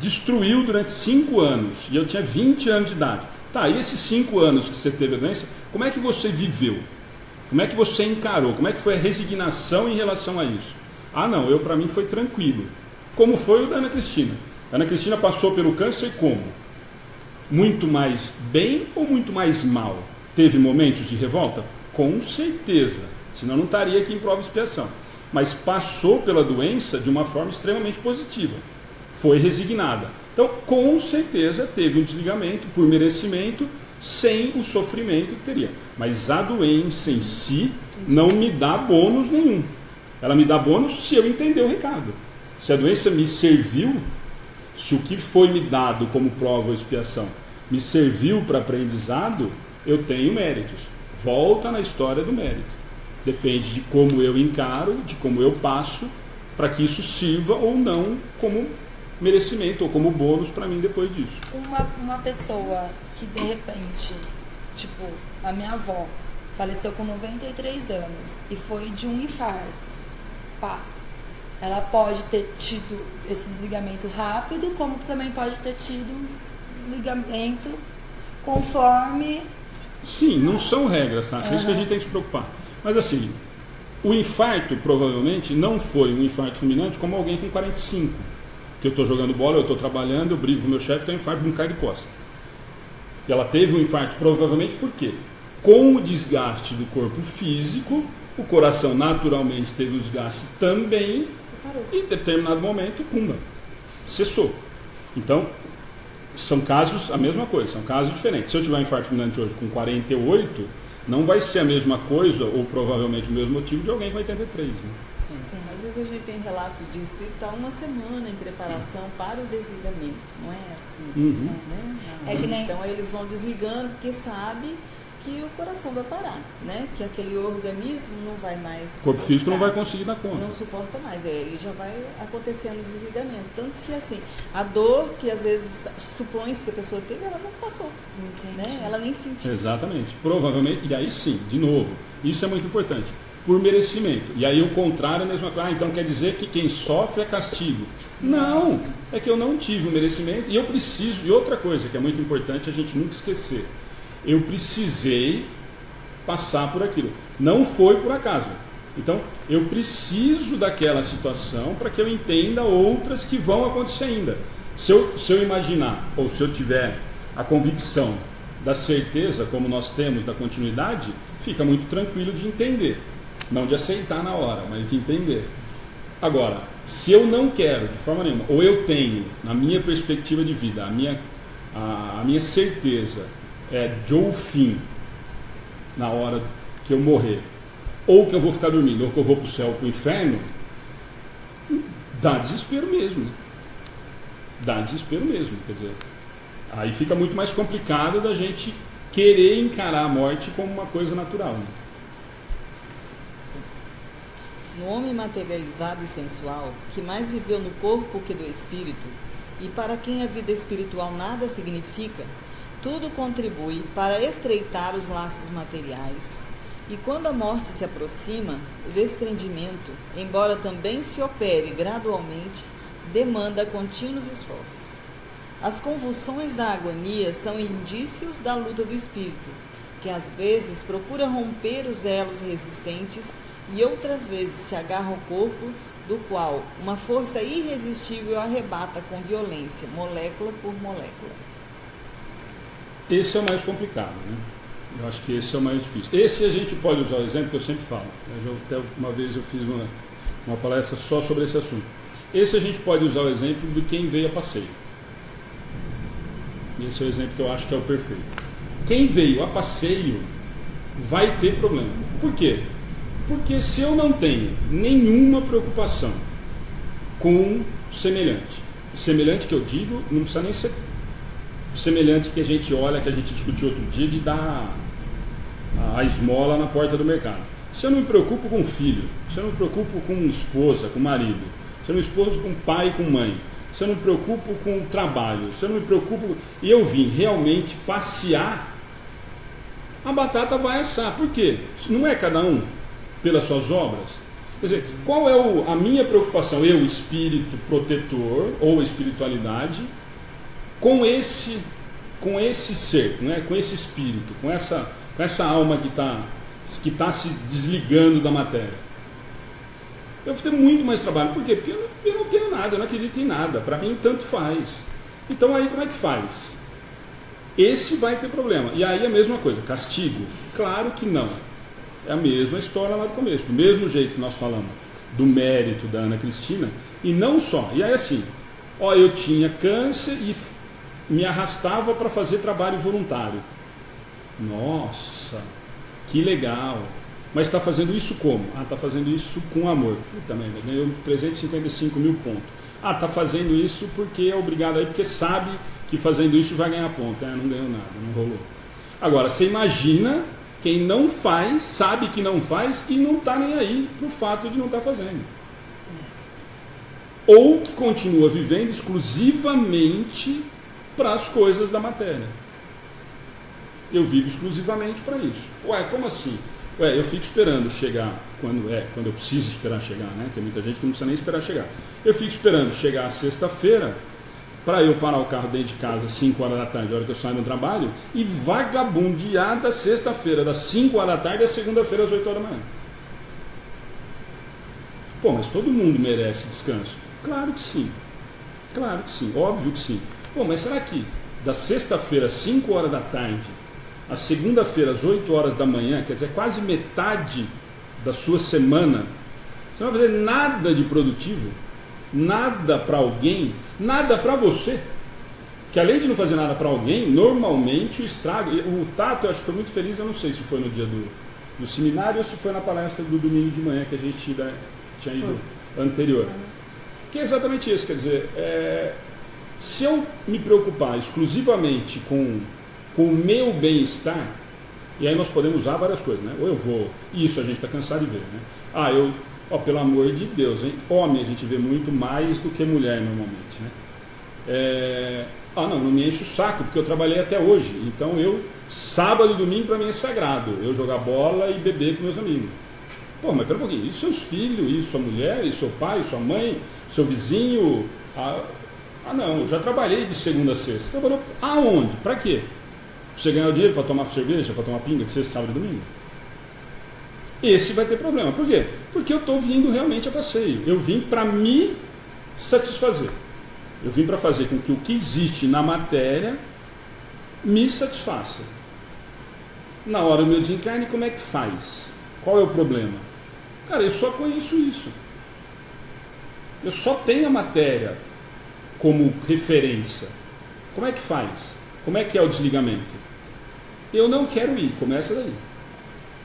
destruiu durante 5 anos, e eu tinha 20 anos de idade. Tá, e esses 5 anos que você teve a doença, como é que você viveu? Como é que você encarou? Como é que foi a resignação em relação a isso? Ah, não, para mim foi tranquilo. Como foi o da Ana Cristina? A Ana Cristina passou pelo câncer como? Muito mais bem ou muito mais mal? Teve momentos de revolta? Com certeza, senão não estaria aqui em prova e expiação. Mas passou pela doença de uma forma extremamente positiva. Foi resignada. Então, com certeza, teve um desligamento por merecimento, sem o sofrimento que teria. Mas a doença em si não me dá bônus nenhum. Ela me dá bônus se eu entender o recado. Se a doença me serviu, se o que foi me dado como prova ou expiação me serviu para aprendizado, eu tenho méritos. Volta na história do mérito. Depende de como eu encaro, de como eu passo, para que isso sirva ou não como merecimento ou como bônus para mim depois disso. Uma pessoa que de repente, tipo, a minha avó faleceu com 93 anos e foi de um infarto. Pá. Ela pode ter tido esse desligamento rápido, como também pode ter tido um desligamento conforme... Sim, não são regras, tá? É isso que a gente tem que se preocupar. Mas assim, o infarto provavelmente não foi um infarto fulminante como alguém com 45. Que eu estou jogando bola, eu estou trabalhando, eu brigo com o meu chefe, tenho um infarto, não cai de costa. E ela teve um infarto provavelmente por quê? Com o desgaste do corpo físico, o coração naturalmente teve o desgaste também, e em determinado momento, pumba, cessou. Então, são casos, a mesma coisa, são casos diferentes. Se eu tiver um infarto fulminante hoje com 48, não vai ser a mesma coisa, ou provavelmente o mesmo motivo, de alguém com 83. Né? Sim, às vezes a gente tem relato de espírito que está uma semana em preparação para o desligamento, não é assim? Né? É que nem... Então aí eles vão desligando porque sabe que o coração vai parar, né? Que aquele organismo não vai mais... O corpo físico não vai conseguir dar conta. Não suporta mais, e já vai acontecendo o desligamento. Tanto que assim, a dor que às vezes supõe-se que a pessoa teve, ela não passou, né? Ela nem sentiu. Exatamente, provavelmente, e aí sim, de novo, isso é muito importante, por merecimento. E aí o contrário é a mesma coisa, então quer dizer que quem sofre é castigo. Não, é que eu não tive o merecimento e eu preciso, e outra coisa que é muito importante a gente nunca esquecer, eu precisei passar por aquilo, não foi por acaso. Então eu preciso daquela situação para que eu entenda outras que vão acontecer ainda. Se eu imaginar, ou se eu tiver a convicção da certeza, como nós temos, da continuidade, fica muito tranquilo de entender. Não de aceitar na hora, mas de entender. Agora, se eu não quero de forma nenhuma, ou eu tenho, na minha perspectiva de vida, a minha certeza de ou fim na hora que eu morrer, ou que eu vou ficar dormindo, ou que eu vou para o céu ou para o inferno, dá desespero mesmo. Né? Dá desespero mesmo. Quer dizer, aí fica muito mais complicado da gente querer encarar a morte como uma coisa natural. Né? No homem materializado e sensual, que mais viveu no corpo que do espírito, e para quem a vida espiritual nada significa, tudo contribui para estreitar os laços materiais. E quando a morte se aproxima, o desprendimento, embora também se opere gradualmente, demanda contínuos esforços. As convulsões da agonia são indícios da luta do espírito, que às vezes procura romper os elos resistentes e outras vezes se agarra ao corpo, do qual uma força irresistível arrebata com violência, molécula por molécula. Esse é o mais complicado, né? Eu acho que esse é o mais difícil. Esse a gente pode usar o exemplo que eu sempre falo. Até uma vez eu fiz uma palestra só sobre esse assunto. Esse a gente pode usar o exemplo de quem veio a passeio. Esse é o exemplo que eu acho que é o perfeito. Quem veio a passeio vai ter problema. Por quê? Porque se eu não tenho nenhuma preocupação com semelhante que eu digo, não precisa nem ser semelhante que a gente olha, que a gente discutiu outro dia, de dar a esmola na porta do mercado. Se eu não me preocupo com filho, se eu não me preocupo com esposa, com marido, se eu não me preocupo com pai e com mãe, se eu não me preocupo com o trabalho, se eu não me preocupo... E eu vim realmente passear, a batata vai assar. Por quê? Não é cada um pelas suas obras? Quer dizer, qual é a minha preocupação? Eu, espírito protetor, ou espiritualidade, com esse ser, né? Com esse espírito, com essa alma que está se desligando da matéria. Eu vou ter muito mais trabalho. Por quê? Porque eu não tenho nada, eu não acredito em nada. Para mim, tanto faz. Então, aí, como é que faz? Esse vai ter problema. E aí, a mesma coisa. Castigo? Claro que não. É a mesma história lá do começo. Do mesmo jeito que nós falamos do mérito da Ana Cristina. E não só. E aí, assim, eu tinha câncer e me arrastava para fazer trabalho voluntário. Nossa, que legal. Mas está fazendo isso como? Está fazendo isso com amor. Também ganhou 355 mil pontos. Está fazendo isso porque é obrigado aí, porque sabe que fazendo isso vai ganhar ponto. Não ganhou nada, não rolou. Agora, você imagina quem não faz, sabe que não faz e não está nem aí pro fato de não estar fazendo. Ou que continua vivendo exclusivamente para as coisas da matéria. Eu vivo exclusivamente para isso. Como assim? Eu fico esperando chegar, quando eu preciso esperar chegar, né? Tem muita gente que não precisa nem esperar chegar. Eu fico esperando chegar a sexta-feira para eu parar o carro dentro de casa às 5 horas da tarde, a hora que eu saio do trabalho, e vagabundear da sexta-feira, das 5 horas da tarde, à segunda-feira, às 8 horas da manhã. Mas todo mundo merece descanso? Claro que sim. Claro que sim, óbvio que sim. Mas será que da sexta-feira, às 5 horas da tarde, a segunda-feira, às 8 horas da manhã, quer dizer, quase metade da sua semana, você não vai fazer nada de produtivo, nada para alguém, nada para você. Que além de não fazer nada para alguém, normalmente o estrago... O Tato, eu acho que foi muito feliz, eu não sei se foi no dia do seminário ou se foi na palestra do domingo de manhã que a gente tinha ido anterior. Que é exatamente isso, quer dizer, se eu me preocupar exclusivamente com o meu bem-estar, e aí nós podemos usar várias coisas, né? Ou eu vou, isso a gente está cansado de ver, né? Pelo amor de Deus, hein? Homem a gente vê muito mais do que mulher normalmente, né? Não me enche o saco, porque eu trabalhei até hoje, então sábado e domingo para mim é sagrado, eu jogar bola e beber com meus amigos. Mas pera um pouquinho, e seus filhos, e sua mulher, e seu pai, e sua mãe, seu vizinho? Não, eu já trabalhei de segunda a sexta. Trabalhou aonde? Para quê? Você ganhar o dinheiro para tomar cerveja, para tomar pinga de sexta, sábado e domingo? Esse vai ter problema. Por quê? Porque eu estou vindo realmente a passeio. Eu vim para me satisfazer. Eu vim para fazer com que o que existe na matéria me satisfaça. Na hora do meu desencarne, como é que faz? Qual é o problema? Cara, eu só conheço isso. Eu só tenho a matéria como referência. Como é que faz? Como é que é o desligamento? Eu não quero ir, começa daí.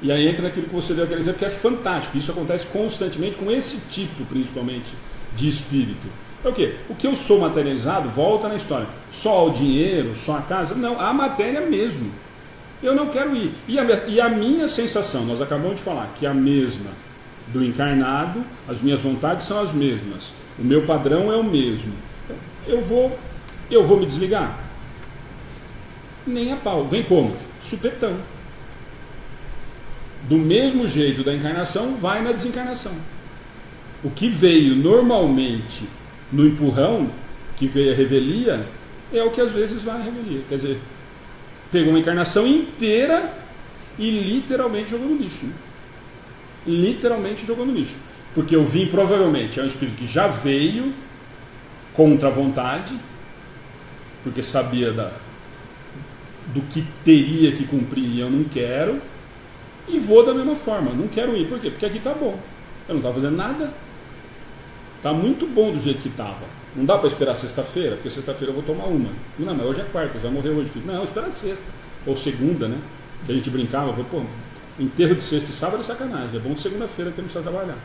E aí entra naquilo que você deu aquele exemplo, que eu acho fantástico. Isso acontece constantemente com esse tipo, principalmente, de espírito. É o quê? O que eu sou materializado, volta na história. Só o dinheiro, só a casa? Não, a matéria mesmo. Eu não quero ir. E a minha sensação, nós acabamos de falar, que é a mesma do encarnado, as minhas vontades são as mesmas. O meu padrão é o mesmo. Eu vou me desligar? Nem a pau. Vem como? Supetão. Do mesmo jeito da encarnação, vai na desencarnação. O que veio normalmente no empurrão, que veio a revelia, é o que às vezes vai à revelia. Quer dizer, pegou uma encarnação inteira e literalmente jogou no lixo. Né? Literalmente jogou no lixo. Porque eu vim, provavelmente, é um espírito que já veio contra a vontade, porque sabia do que teria que cumprir e eu não quero, e vou da mesma forma, não quero ir. Por quê? Porque aqui está bom. Eu não estava fazendo nada. Está muito bom do jeito que estava. Não dá para esperar sexta-feira, porque sexta-feira eu vou tomar uma. Não, mas hoje é quarta, já morreu hoje. Não, espera sexta. Ou segunda, né? Que a gente brincava, enterro de sexta e sábado é sacanagem. É bom que segunda-feira que eu não precisa trabalhar.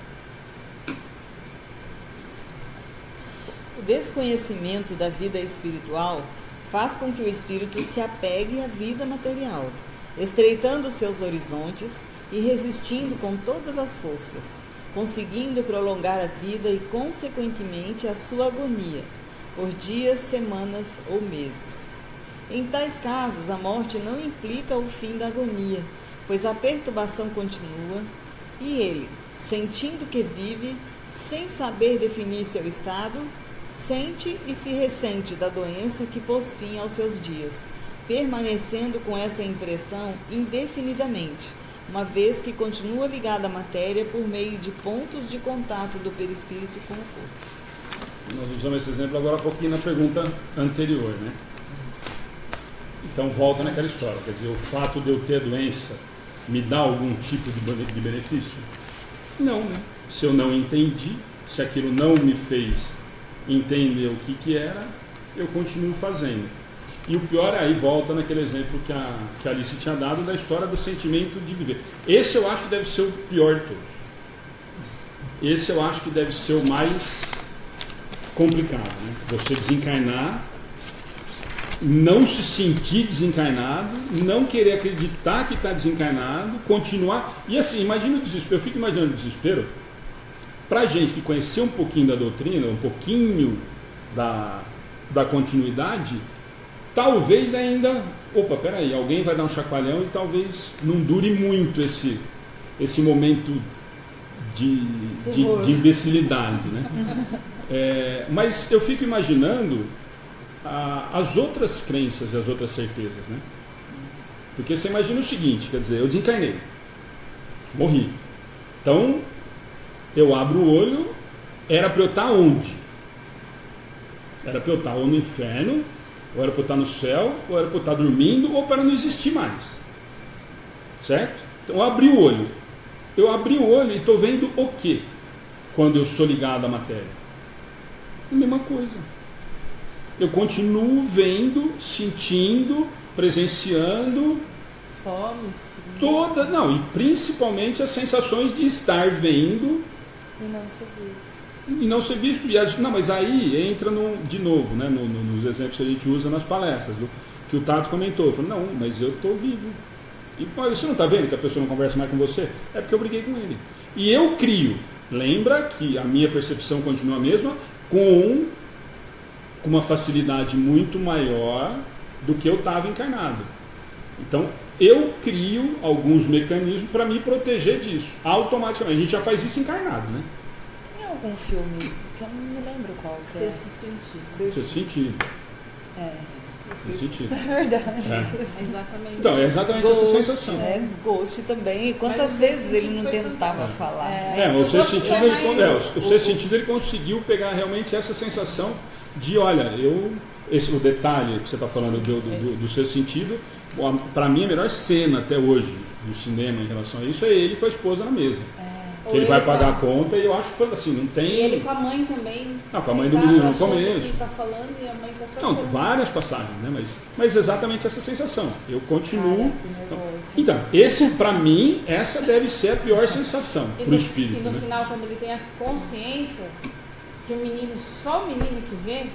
O desconhecimento da vida espiritual faz com que o espírito se apegue à vida material, estreitando seus horizontes e resistindo com todas as forças, conseguindo prolongar a vida e, consequentemente, a sua agonia, por dias, semanas ou meses. Em tais casos, a morte não implica o fim da agonia, pois a perturbação continua e ele, sentindo que vive, sem saber definir seu estado, sente e se ressente da doença que pôs fim aos seus dias, permanecendo com essa impressão indefinidamente, uma vez que continua ligada à matéria por meio de pontos de contato do perispírito com o corpo. Nós usamos esse exemplo agora há pouquinho na pergunta anterior, né? Então volta naquela história, quer dizer, o fato de eu ter doença me dá algum tipo de benefício? Não, né? Se eu não entendi, se aquilo não me fez entender o que era, eu continuo fazendo. E o pior aí volta naquele exemplo que a Alice tinha dado da história do sentimento de viver. Esse eu acho que deve ser o pior de todos. Esse eu acho que deve ser o mais complicado, né? Você desencarnar, não se sentir desencarnado, não querer acreditar que está desencarnado, continuar. E assim, imagina o desespero. Eu fico imaginando o desespero para gente que conheceu um pouquinho da doutrina, um pouquinho da continuidade. Talvez ainda, peraí, alguém vai dar um chacoalhão e talvez não dure muito esse momento de imbecilidade, né? Mas eu fico imaginando as outras crenças e as outras certezas, né? Porque você imagina o seguinte, quer dizer, eu desencarnei, morri. Então, eu abro o olho, era para eu estar onde? Era para eu estar ou no inferno, ou era para eu estar no céu, ou era para eu estar dormindo, ou para não existir mais. Certo? Então eu abri o olho. Eu abri o olho e estou vendo o quê? Quando eu sou ligado à matéria? A mesma coisa. Eu continuo vendo, sentindo, presenciando fome, e principalmente as sensações de estar vendo e não ser visto. E não ser visto. Mas aí entra de novo, né, nos exemplos que a gente usa nas palestras, que o Tato comentou. Eu falei, não, mas eu estou vivo. E você não está vendo que a pessoa não conversa mais com você? É porque eu briguei com ele. E eu crio. Lembra que a minha percepção continua a mesma, com uma facilidade muito maior do que eu estava encarnado. Então, eu crio alguns mecanismos para me proteger disso, automaticamente. A gente já faz isso encarnado, né? Tem algum filme, que eu não me lembro qual que é. Sexto Sentido. Sexto Sentido. É verdade. Exatamente. Então, é exatamente essa sensação. Ghost também. E quantas vezes ele não tentava falar? O Sexto Sentido ele conseguiu pegar realmente essa sensação de, olha, o detalhe que você está falando do Sexto Sentido, para mim a melhor cena até hoje do cinema em relação a isso é ele com a esposa na mesa. Que ele vai pagar a conta e eu acho que assim, não tem... E ele com a mãe também. Não, com a mãe do menino no começo. Que tá falando e a mãe tá só não, várias passagens, né? Mas exatamente essa sensação. Eu continuo... Então, para mim, essa deve ser a pior sensação para o espírito. E no final, quando ele tem a consciência que só o menino que vê,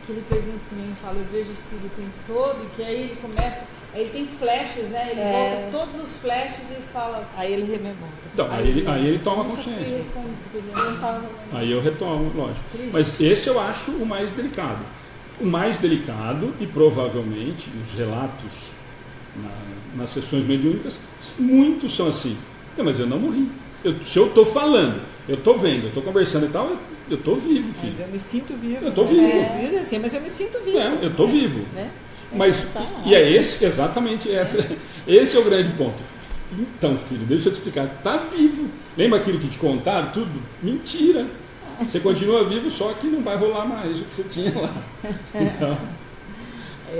que ele pergunta que nem fala, eu vejo o espírito o tempo todo, e que aí ele começa... Aí ele tem flashes, né? Ele volta todos os flashes e fala... Aí ele rememora. Então, aí ele toma consciência. Aí eu retomo, lógico. Mas esse eu acho o mais delicado. O mais delicado, e provavelmente os relatos nas sessões mediúnicas, muitos são assim. Não, mas eu não morri. Se eu estou falando, eu estou vendo, eu estou conversando e tal, eu estou vivo, filho. Mas eu me sinto vivo. Eu estou vivo. Assim, mas eu me sinto vivo. Eu estou vivo. Né? Mas, e é exatamente esse é o grande ponto. Então, filho, deixa eu te explicar. Está vivo. Lembra aquilo que te contaram? Tudo? Mentira. Você continua vivo, só que não vai rolar mais o que você tinha lá. Então...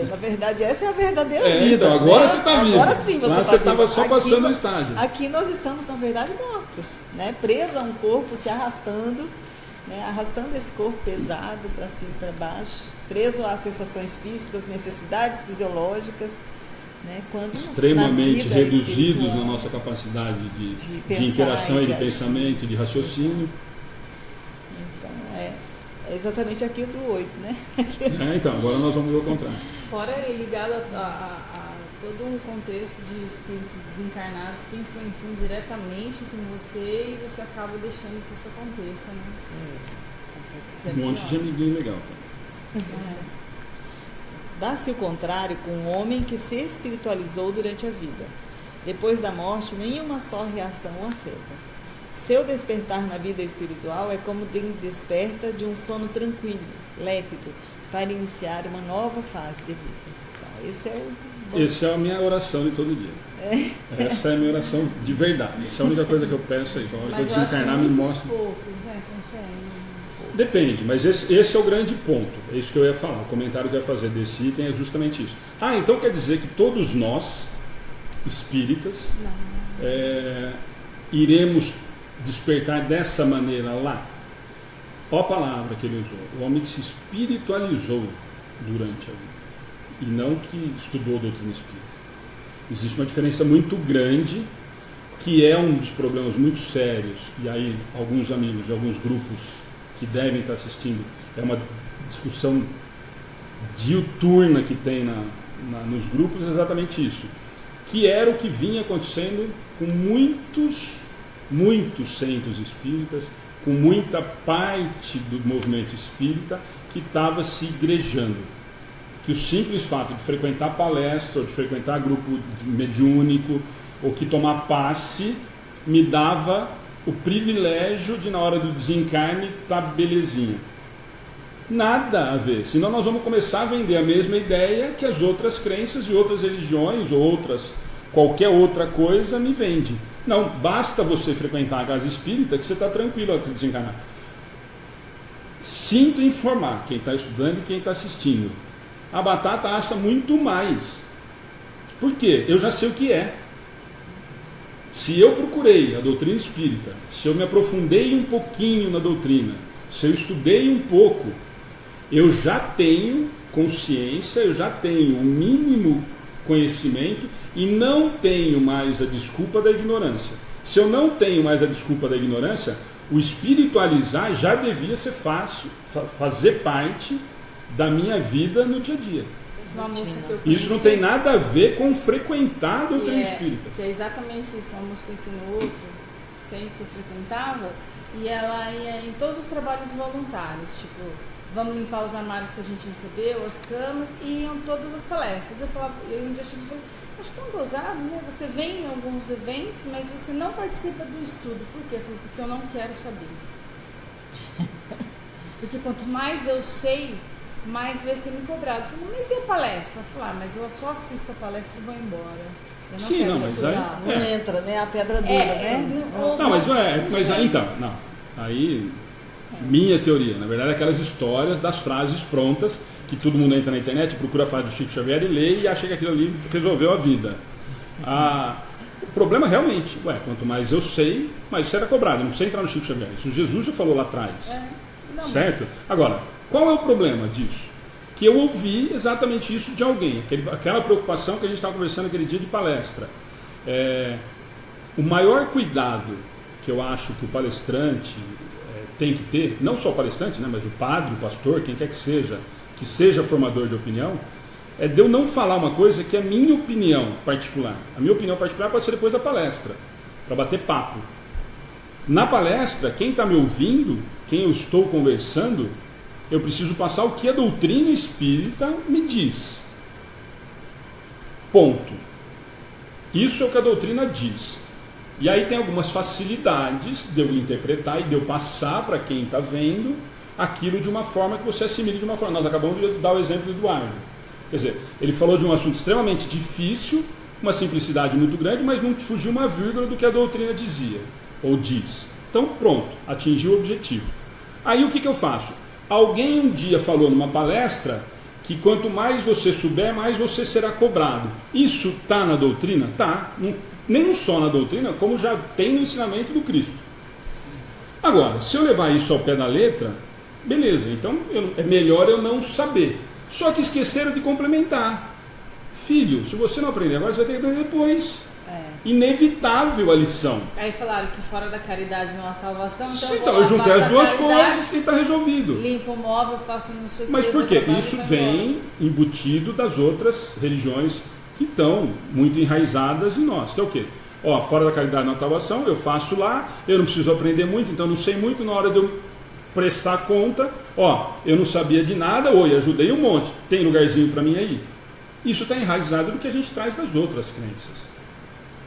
na verdade, essa é a verdadeira vida. Então, agora você está vivo. Agora sim você lá está você estava vivo. só passando o estágio. Aqui nós estamos, na verdade, mortos. Né? Presos a um corpo, se arrastando, né? Arrastando esse corpo pesado para cima e para baixo, preso às sensações físicas, necessidades fisiológicas, né? Quando extremamente reduzidos na nossa capacidade de interação e de pensamento, de raciocínio. Então, é exatamente aquilo do 8, né? Então, agora nós vamos ver o contrário. Fora ligado a todo um contexto de espíritos desencarnados que influenciam diretamente com você e você acaba deixando que isso aconteça, né? Um monte de amiguinho legal. Dá-se o contrário com um homem que se espiritualizou durante a vida. Depois da morte, nenhuma só reação o afeta. Seu despertar na vida espiritual é como quem desperta de um sono tranquilo, lépido, para iniciar uma nova fase de vida. Então, essa é a minha oração de todo dia. Essa é a minha oração de verdade. Essa é a única coisa que eu peço aí. Quando eu desencarnar, me mostra. Poucos, né? Conseguem. Depende, mas esse é o grande ponto. É isso que eu ia falar. O comentário que eu ia fazer desse item é justamente isso. Então quer dizer que todos nós, espíritas, iremos despertar dessa maneira lá? Ó a palavra que ele usou. O homem que se espiritualizou durante a vida. E não que estudou a doutrina espírita. Existe uma diferença muito grande, que é um dos problemas muito sérios, e aí alguns amigos de alguns grupos que devem estar assistindo, é uma discussão diuturna que tem nos grupos, é exatamente isso, que era o que vinha acontecendo com muitos centros espíritas, com muita parte do movimento espírita que estava se igrejando. Que o simples fato de frequentar palestra, ou de frequentar grupo mediúnico, ou que tomar passe, me dava o privilégio de, na hora do desencarne, estar belezinha. Nada a ver, senão nós vamos começar a vender a mesma ideia que as outras crenças e outras religiões, ou qualquer outra coisa me vende. Não, basta você frequentar a casa espírita que você está tranquilo ao desencarnar. Sinto informar quem está estudando e quem está assistindo. A batata acha muito mais. Por quê? Eu já sei o que é. Se eu procurei a doutrina espírita, se eu me aprofundei um pouquinho na doutrina, se eu estudei um pouco, eu já tenho consciência, eu já tenho um mínimo conhecimento e não tenho mais a desculpa da ignorância. Se eu não tenho mais a desculpa da ignorância, o espiritualizar já devia ser fácil, fazer parte da minha vida no dia a dia. Uma moça que eu conheci, isso não tem nada a ver com frequentar a doutrina espírita. Que é exatamente isso. Uma moça que eu conheci no outro centro que eu frequentava, e ela ia em todos os trabalhos voluntários, tipo, vamos limpar os armários que a gente recebeu, as camas, e iam todas as palestras. Eu um dia cheguei e falei, acho tão gozado, né? Você vem em alguns eventos, mas você não participa do estudo. Por quê? Eu falei, porque eu não quero saber. Porque quanto mais eu sei, mais vai ser me cobrado. Eu falei, mas e a palestra? Eu falei, mas eu só assisto a palestra e vou embora. Eu não quero mas estudar. Não entra, né? A pedra dura, né? Aí, minha teoria, na verdade, é aquelas histórias das frases prontas, que todo mundo entra na internet, procura a frase do Chico Xavier e lê e acha que aquilo ali resolveu a vida. O problema realmente, quanto mais eu sei, mais isso era cobrado. Não precisa entrar no Chico Xavier. Isso Jesus já falou lá atrás. Certo? Agora, qual é o problema disso? Que eu ouvi exatamente isso de alguém, aquela preocupação que a gente estava conversando aquele dia de palestra. O maior cuidado que eu acho que o palestrante tem que ter, não só o palestrante, né, mas o padre, o pastor, quem quer que seja formador de opinião, é de eu não falar uma coisa que é minha opinião particular. A minha opinião particular pode ser depois da palestra, para bater papo. Na palestra, quem está me ouvindo, quem eu estou conversando, eu preciso passar o que a doutrina espírita me diz. Ponto. Isso é o que a doutrina diz. E aí tem algumas facilidades de eu interpretar e de eu passar para quem está vendo aquilo de uma forma que você assimile de uma forma. Nós acabamos de dar o exemplo do Eduardo. Quer dizer, ele falou de um assunto extremamente difícil, uma simplicidade muito grande, mas não fugiu uma vírgula do que a doutrina dizia, ou diz. Então pronto, atingiu o objetivo. Aí o que eu faço? Alguém um dia falou numa palestra que quanto mais você souber, mais você será cobrado. Isso está na doutrina? Está. Nem só na doutrina, como já tem no ensinamento do Cristo. Agora, se eu levar isso ao pé da letra, beleza, então é melhor eu não saber. Só que esqueceram de complementar. Filho, se você não aprender agora, você vai ter que aprender depois. Inevitável a lição. Aí falaram que fora da caridade não há salvação, então, então eu juntei as duas coisas e está resolvido. Limpo o móvel, faço não sei o que. Mas por quê? Isso vem embutido das outras religiões que estão muito enraizadas em nós. Que é o quê? Fora da caridade não há salvação, eu faço lá, eu não preciso aprender muito, então não sei muito, na hora de eu prestar conta, eu não sabia de nada, ajudei um monte, tem lugarzinho para mim aí? Isso está enraizado no que a gente traz das outras crenças.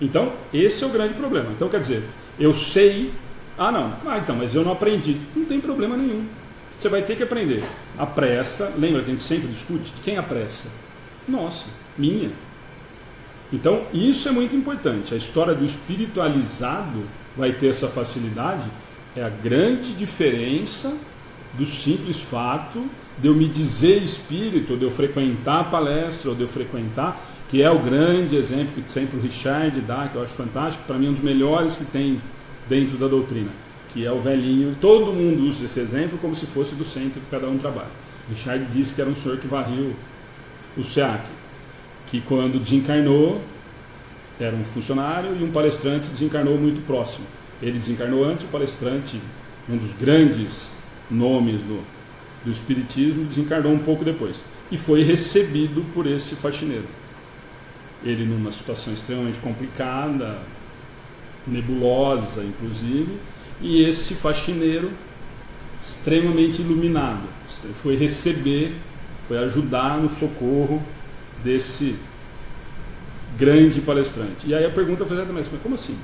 Então, esse é o grande problema. Então, quer dizer, eu sei, mas eu não aprendi. Não tem problema nenhum. Você vai ter que aprender. A pressa, lembra que a gente sempre discute? De quem é a pressa? Nossa, minha. Então, isso é muito importante. A história do espiritualizado vai ter essa facilidade. É a grande diferença do simples fato de eu me dizer espírito, de eu frequentar a palestra, ou de eu frequentar, que é o grande exemplo que sempre o Richard dá, que eu acho fantástico, para mim é um dos melhores que tem dentro da doutrina, que é o velhinho. Todo mundo usa esse exemplo como se fosse do centro que cada um trabalha. Richard disse que era um senhor que varreu o SEAC, que quando desencarnou, era um funcionário e um palestrante desencarnou muito próximo. Ele desencarnou antes, o palestrante, um dos grandes nomes do espiritismo, desencarnou um pouco depois. E foi recebido por esse faxineiro. Ele numa situação extremamente complicada, nebulosa inclusive, e esse faxineiro extremamente iluminado foi receber, foi ajudar no socorro desse grande palestrante. E aí a pergunta foi exatamente, mas como assim?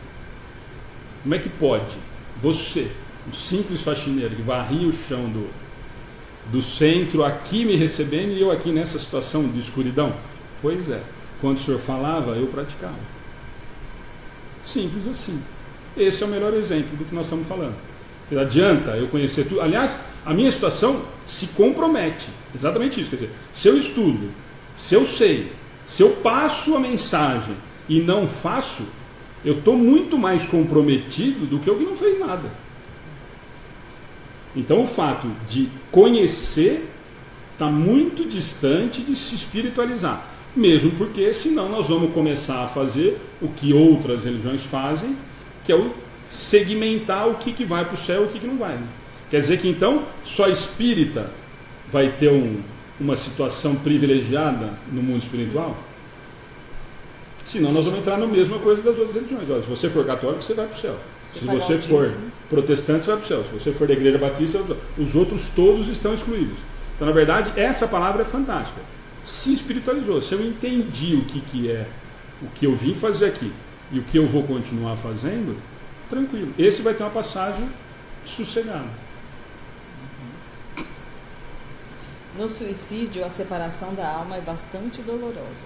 Como é que pode você, um simples faxineiro que varria o chão do centro, aqui me recebendo e eu aqui nessa situação de escuridão? Pois é, quando o senhor falava, eu praticava. Simples assim. Esse é o melhor exemplo do que nós estamos falando. Porque adianta eu conhecer tudo. Aliás, a minha situação se compromete. Exatamente isso. Quer dizer, se eu estudo, se eu sei, se eu passo a mensagem e não faço, eu estou muito mais comprometido do que o que não fez nada. Então o fato de conhecer está muito distante de se espiritualizar. Mesmo porque senão nós vamos começar a fazer o que outras religiões fazem, que é o segmentar o que vai para o céu e o que não vai. Né? Quer dizer que então só espírita vai ter uma situação privilegiada no mundo espiritual? Senão nós vamos entrar na mesma coisa das outras religiões. Olha, se você for católico, você vai para o céu. Se você for protestante, você vai para o céu. Se você for da igreja batista, os outros todos estão excluídos. Então, na verdade, essa palavra é fantástica. Se espiritualizou. Se eu entendi o que é o que eu vim fazer aqui e o que eu vou continuar fazendo, tranquilo. Esse vai ter uma passagem sossegada. No suicídio, a separação da alma é bastante dolorosa.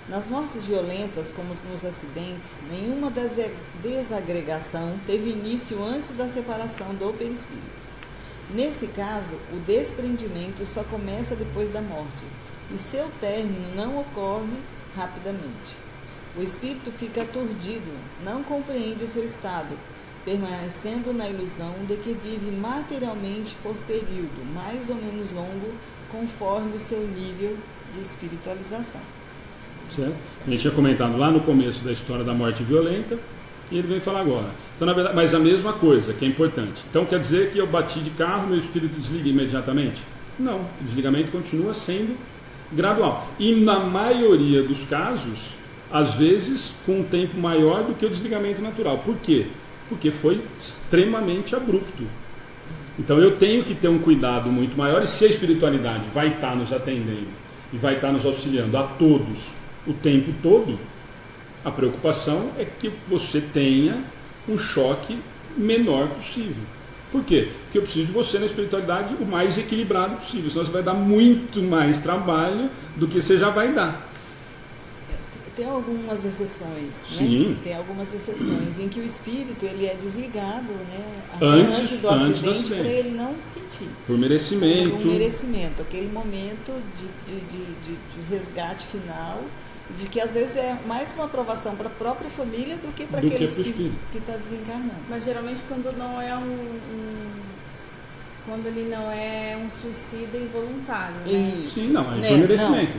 Nas mortes violentas, como nos acidentes, nenhuma desagregação teve início antes da separação do perispírito. Nesse caso, o desprendimento só começa depois da morte, e seu término não ocorre rapidamente. O espírito fica aturdido, não compreende o seu estado, permanecendo na ilusão de que vive materialmente por período mais ou menos longo, conforme o seu nível de espiritualização. Certo? A gente tinha comentado lá no começo da história da morte violenta, e ele vem falar agora. Então, na verdade, mas a mesma coisa, que é importante. Então, quer dizer que eu bati de carro, meu espírito desliga imediatamente? Não, o desligamento continua sendo gradual. E na maioria dos casos, às vezes, com um tempo maior do que o desligamento natural. Por quê? Porque foi extremamente abrupto. Então, eu tenho que ter um cuidado muito maior, e se a espiritualidade vai estar nos atendendo e vai estar nos auxiliando a todos o tempo todo, a preocupação é que você tenha um choque menor possível. Por quê? Porque eu preciso de você na espiritualidade o mais equilibrado possível, senão você vai dar muito mais trabalho do que você já vai dar. Tem algumas exceções, Sim. Né? Tem algumas exceções em que o espírito ele é desligado, né? Antes do acidente, para ele não sentir. Por merecimento. Por merecimento, aquele momento de resgate final, de que às vezes é mais uma aprovação para a própria família do que para aquele espírito que está desencarnando. Mas geralmente quando não é quando ele não é um suicida involuntário, né? Isso. Sim, não, é por merecimento.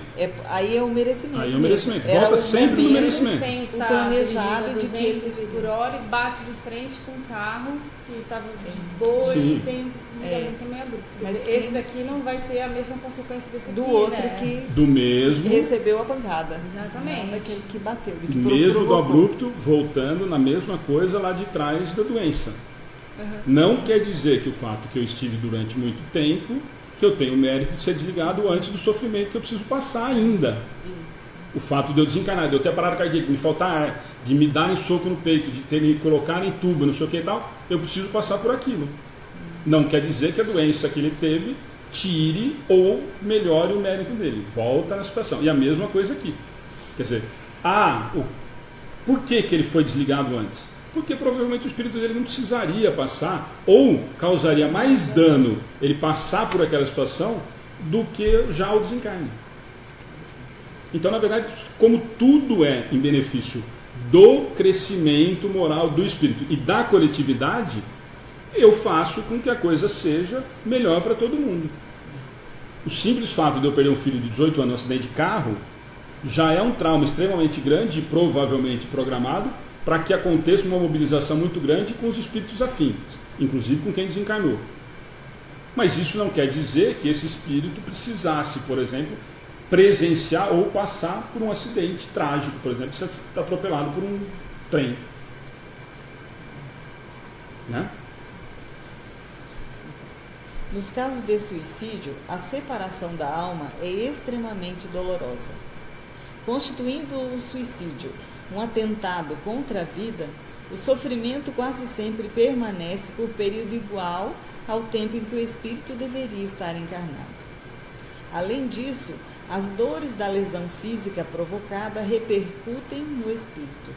Aí é o merecimento. Aí é o merecimento. Volta sempre no merecimento. O planejado de 200 por hora e bate de frente com um carro que estava de boa. Sim. E tem um desligamento também abrupto. Mas esse daqui não vai ter a mesma consequência desse do aqui, outro, né? que do mesmo recebeu a pancada. Exatamente. Não daquele que bateu. Mesmo do abrupto, voltando na mesma coisa lá de trás da doença. Não quer dizer que o fato que eu estive durante muito tempo, que eu tenho o mérito de ser desligado antes do sofrimento que eu preciso passar ainda. O fato de eu desencarnar, de eu ter parado cardíaco, de me faltar ar, de me darem soco no peito, de ter me colocar em tubo, não sei o que e tal, eu preciso passar por aquilo. Não quer dizer que a doença que ele teve tire ou melhore o mérito dele. Volta na situação. E a mesma coisa aqui. Quer dizer, por que ele foi desligado antes? Porque provavelmente o espírito dele não precisaria passar, ou causaria mais dano ele passar por aquela situação do que já o desencarne. Então, na verdade, como tudo é em benefício do crescimento moral do espírito e da coletividade, eu faço com que a coisa seja melhor para todo mundo. O simples fato de eu perder um filho de 18 anos em um acidente de carro já é um trauma extremamente grande e provavelmente programado para que aconteça uma mobilização muito grande com os espíritos afins, inclusive com quem desencarnou. Mas isso não quer dizer que esse espírito precisasse, por exemplo, presenciar ou passar por um acidente trágico, por exemplo, você está atropelado por um trem. Né? Nos casos de suicídio, a separação da alma é extremamente dolorosa. Constituindo o suicídio um atentado contra a vida, o sofrimento quase sempre permanece por período igual ao tempo em que o espírito deveria estar encarnado. Além disso, as dores da lesão física provocada repercutem no espírito.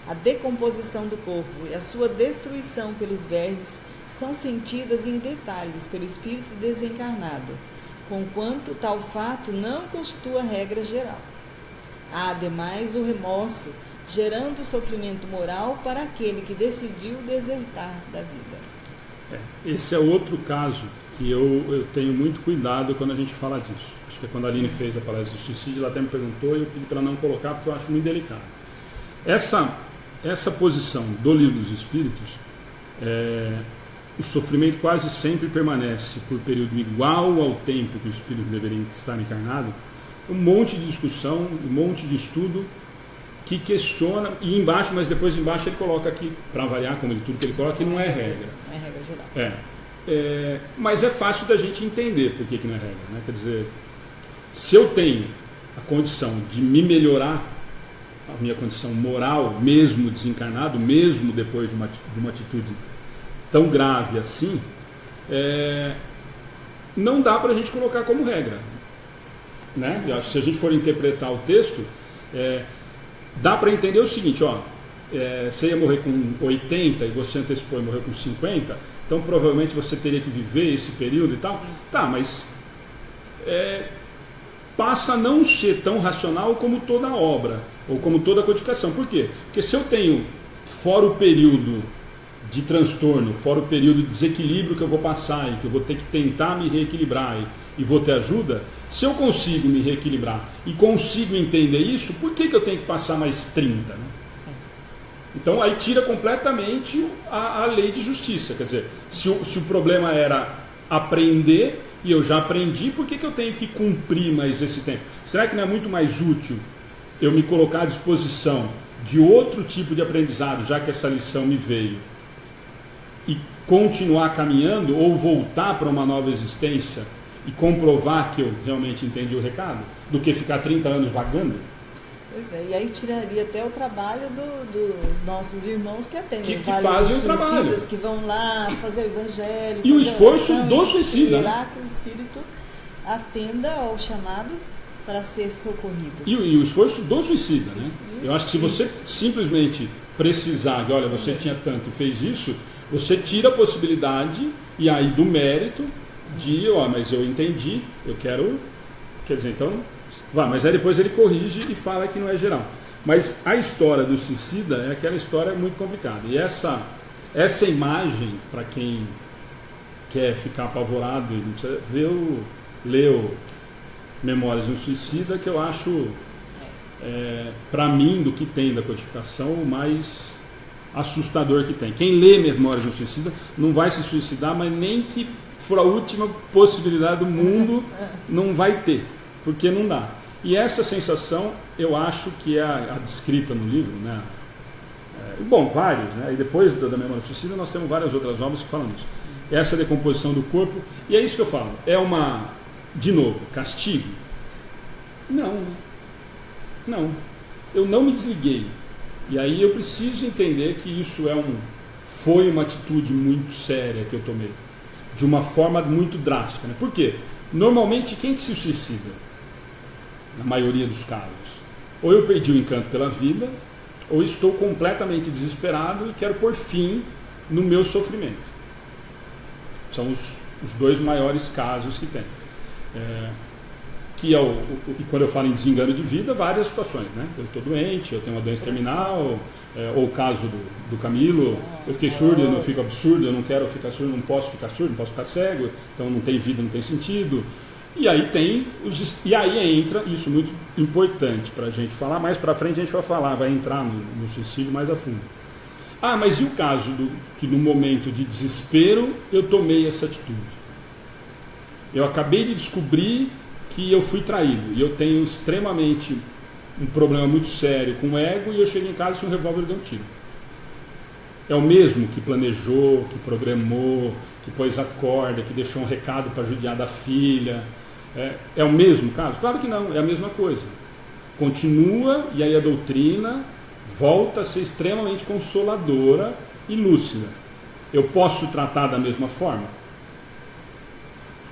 A decomposição do corpo e a sua destruição pelos vermes são sentidas em detalhes pelo espírito desencarnado, conquanto tal fato não constitua regra geral. Há, ademais, o remorso, gerando sofrimento moral para aquele que decidiu desertar da vida. Esse é outro caso que eu tenho muito cuidado quando a gente fala disso. Acho que quando a Aline fez a palestra do suicídio, ela até me perguntou e eu pedi para não colocar porque eu acho muito delicado. Essa posição do Livro dos Espíritos, o sofrimento quase sempre permanece por período igual ao tempo que o espírito deveria estar encarnado. Um monte de discussão, um monte de estudo que questiona, e embaixo, mas depois embaixo ele coloca aqui, para variar, como de tudo que ele coloca, que não é regra. Não é regra geral. Mas é fácil da gente entender por que não é regra. Né? Quer dizer, se eu tenho a condição de me melhorar, a minha condição moral, mesmo desencarnado, mesmo depois de uma atitude tão grave assim, não dá para a gente colocar como regra. Né? Eu acho que se a gente for interpretar o texto, dá para entender o seguinte, você ia morrer com 80 e você antecipou e morreu com 50, então provavelmente você teria que viver esse período e tal. Tá, mas passa a não ser tão racional como toda a obra, ou como toda a codificação. Por quê? Porque se eu tenho, fora o período de transtorno, fora o período de desequilíbrio que eu vou passar e que eu vou ter que tentar me reequilibrar e vou ter ajuda, se eu consigo me reequilibrar e consigo entender isso, por que eu tenho que passar mais 30? Né? Então aí tira completamente a lei de justiça. Quer dizer, se o problema era aprender e eu já aprendi, por que eu tenho que cumprir mais esse tempo? Será que não é muito mais útil eu me colocar à disposição de outro tipo de aprendizado, já que essa lição me veio, e continuar caminhando ou voltar para uma nova existência e comprovar que eu realmente entendi o recado, do que ficar 30 anos vagando? Pois é, e aí tiraria até o trabalho dos nossos irmãos que atendem, que fazem o trabalho, que vão lá fazer o evangelho, e o esforço do suicida, esperar que o espírito atenda ao chamado para ser socorrido. E o esforço do suicida, né? Eu acho que se você simplesmente precisar de, olha, você tinha tanto e fez isso, você tira a possibilidade e aí do mérito de, mas eu entendi, eu quero, quer dizer, então, mas aí depois ele corrige e fala que não é geral. Mas a história do suicida é aquela história muito complicada. E essa imagem, para quem quer ficar apavorado, não precisa ler o Memórias de um Suicida, que eu acho, para mim, do que tem da codificação, o mais assustador que tem. Quem lê Memórias de um Suicida não vai se suicidar, mas nem que for a última possibilidade do mundo, não vai ter, porque não dá. E essa sensação, eu acho que é a descrita no livro, né? Bom, vários, né? E depois da Memória Suicida nós temos várias outras obras que falam isso. Essa decomposição do corpo, e é isso que eu falo, é uma, de novo, castigo? Não, não. Eu não me desliguei. E aí eu preciso entender que isso foi uma atitude muito séria que eu tomei, de uma forma muito drástica, né? Por quê? Normalmente quem que se suicida? Na maioria dos casos. Ou eu perdi o encanto pela vida, ou estou completamente desesperado e quero pôr fim no meu sofrimento. São os dois maiores casos que tem. Que é e quando eu falo em desengano de vida, várias situações, né? Eu estou doente, eu tenho uma doença terminal, ou o caso do Camilo, eu fiquei surdo, eu não fico absurdo, eu não quero ficar surdo, não posso ficar surdo, não posso ficar cego, então não tem vida, não tem sentido. E aí entra isso muito importante para a gente falar, mais para frente a gente vai falar, vai entrar no suicídio mais a fundo. Ah, mas e o caso que no momento de desespero eu tomei essa atitude? Eu acabei de descobrir que eu fui traído e eu tenho extremamente um problema muito sério com o ego e eu cheguei em casa e tinha um revólver e dei um tiro. É o mesmo que planejou, que programou, que pôs a corda, que deixou um recado para judiar da filha. É o mesmo caso? Claro que não, é a mesma coisa. Continua, e aí a doutrina volta a ser extremamente consoladora e lúcida. Eu posso tratar da mesma forma?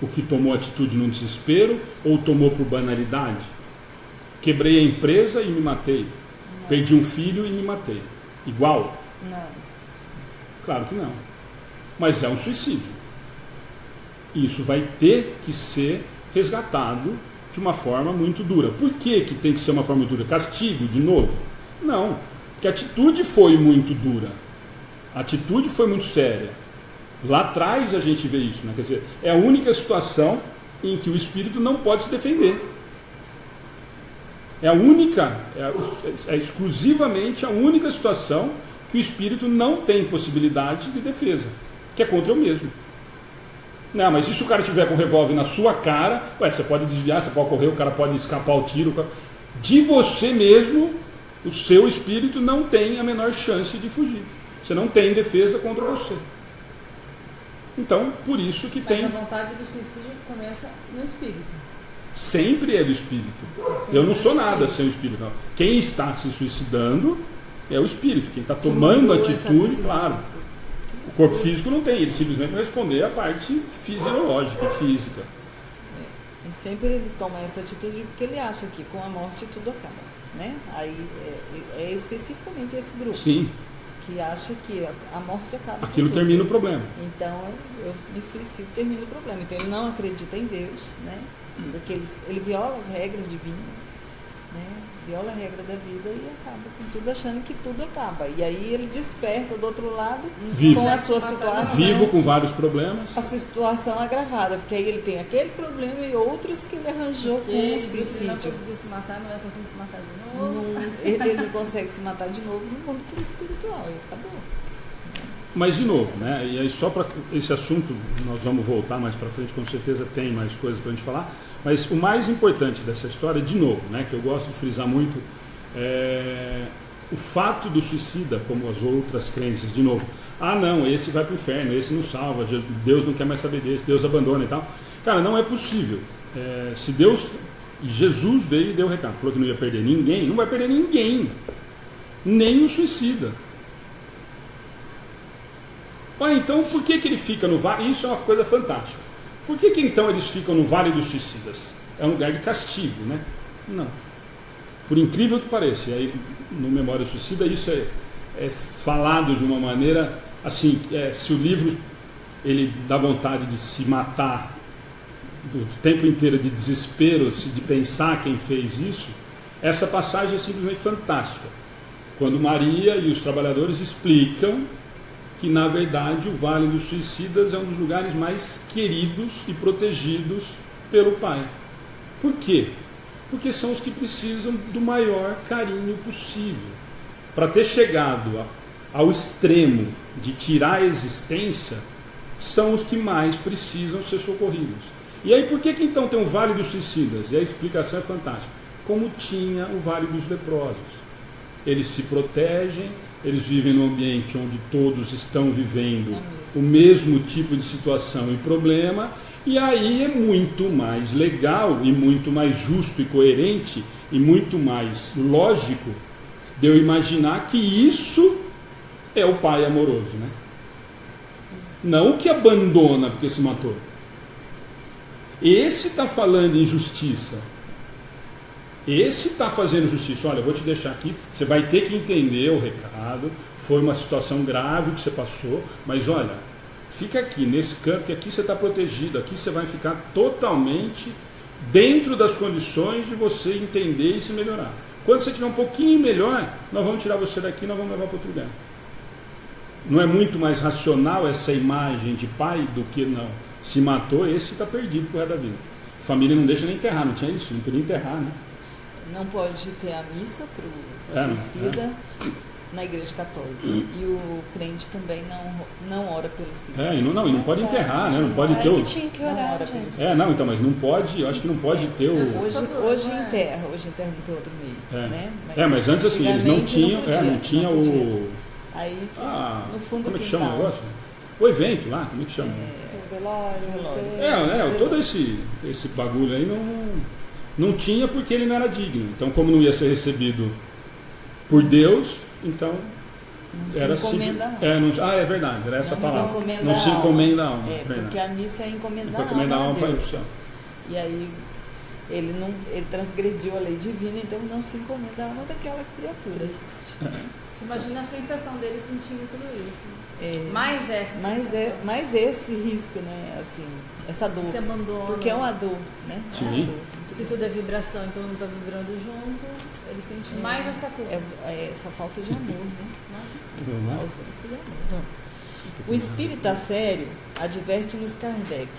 O que tomou atitude no desespero ou tomou por banalidade? Quebrei a empresa e me matei. Não. Perdi um filho e me matei. Igual? Não. Claro que não. Mas é um suicídio. Isso vai ter que ser resgatado de uma forma muito dura. Por que tem que ser uma forma dura? Castigo, de novo? Não. Porque a atitude foi muito dura. A atitude foi muito séria. Lá atrás a gente vê isso, né? Quer dizer, é a única situação em que o espírito não pode se defender. É exclusivamente a única situação que o espírito não tem possibilidade de defesa, que é contra eu mesmo. Não, mas e se o cara tiver com um revólver na sua cara, você pode desviar, você pode correr, o cara pode escapar o tiro. De você mesmo, o seu espírito não tem a menor chance de fugir. Você não tem defesa contra você. Então, por isso que tem... Mas a vontade do suicídio começa no espírito. Sempre é do espírito. Eu não sou nada sem o espírito. Não. Quem está se suicidando é o espírito. Quem está tomando atitude, claro. O corpo físico não tem. Ele simplesmente vai responder a parte fisiológica, física. E sempre ele toma essa atitude porque ele acha que com a morte tudo acaba. Né? Aí é especificamente esse grupo. Sim. Que acha que a morte acaba. Aquilo termina o problema. Então, eu me suicido, termina o problema. Então, ele não acredita em Deus, né? Porque ele viola as regras divinas, né? Viola a regra da vida e acaba com tudo, achando que tudo acaba. E aí ele desperta do outro lado Vivo. Com a sua situação. Vivo com vários problemas. A situação agravada, porque aí ele tem aquele problema e outros que ele arranjou com o suicídio. Se ele não conseguiu se matar, não vai conseguir se matar de novo. Ele não consegue se matar de novo no mundo espiritual, e acabou. Mas, de novo, né? E aí só para esse assunto, nós vamos voltar mais para frente, com certeza tem mais coisas para a gente falar, mas o mais importante dessa história, de novo, né, que eu gosto de frisar muito, é o fato do suicida, como as outras crenças, de novo, não, esse vai para o inferno, esse não salva, Deus não quer mais saber desse, Deus abandona e tal. Cara, não é possível. Se Deus... E Jesus veio e deu o recado, falou que não ia perder ninguém, não vai perder ninguém, nem o suicida. Então por que ele fica no vale? Isso é uma coisa fantástica. Por que então eles ficam no Vale dos Suicidas? É um lugar de castigo, né? Não. Por incrível que pareça, e aí no Memória Suicida isso é falado de uma maneira assim, se o livro ele dá vontade de se matar do tempo inteiro de desespero, de pensar quem fez isso, essa passagem é simplesmente fantástica. Quando Maria e os trabalhadores explicam que, na verdade, o Vale dos Suicidas é um dos lugares mais queridos e protegidos pelo Pai. Por quê? Porque são os que precisam do maior carinho possível. Para ter chegado ao extremo de tirar a existência, são os que mais precisam ser socorridos. E aí, por que então tem o Vale dos Suicidas? E a explicação é fantástica. Como tinha o Vale dos Leprosos. Eles se protegem, eles vivem num ambiente onde todos estão vivendo o mesmo tipo de situação e problema, e aí é muito mais legal e muito mais justo e coerente e muito mais lógico de eu imaginar que isso é o pai amoroso, né? Não o que abandona porque se matou. Esse está falando em justiça. Esse está fazendo justiça. Olha, eu vou te deixar aqui, você vai ter que entender o recado, foi uma situação grave que você passou, mas olha, fica aqui, nesse canto, que aqui você está protegido, aqui você vai ficar totalmente dentro das condições de você entender e se melhorar. Quando você estiver um pouquinho melhor, nós vamos tirar você daqui e nós vamos levar para outro lugar. Não é muito mais racional essa imagem de pai do que não? Se matou, esse está perdido pro resto da vida. A família não deixa nem enterrar, não tinha isso, não podia enterrar, né? Não pode ter a missa para o suicida na igreja católica. E o crente também não ora pelo suicida. E não pode enterrar, né? Não pode ter o... tinha que orar, gente. Então, mas não pode, eu acho que não pode ter o... Hoje enterra, não tem outro meio, né? Mas antes assim, eles não tinham, não tinha o... Aí, no fundo, como é que chama o negócio? O evento lá, como é que chama? Velório. Todo esse bagulho aí não tinha porque ele não era digno. Então, como não ia ser recebido por Deus, então não era se encomenda a alma. É verdade, era essa palavra. Não se encomenda a alma. Porque a missa é encomendar a alma para o céu. E aí ele transgrediu a lei divina, então não se encomenda a alma daquela criatura. Você imagina a sensação dele sentindo tudo isso. Mais essa sensação. Mais esse risco, né? Assim, essa dor. Esse abandono. Porque é uma dor, né? Sim. Se tudo é vibração e todo mundo está vibrando junto, ele sente mais essa culpa. Essa falta de amor, né? A ausência de amor. O espírita sério, adverte-nos Kardec,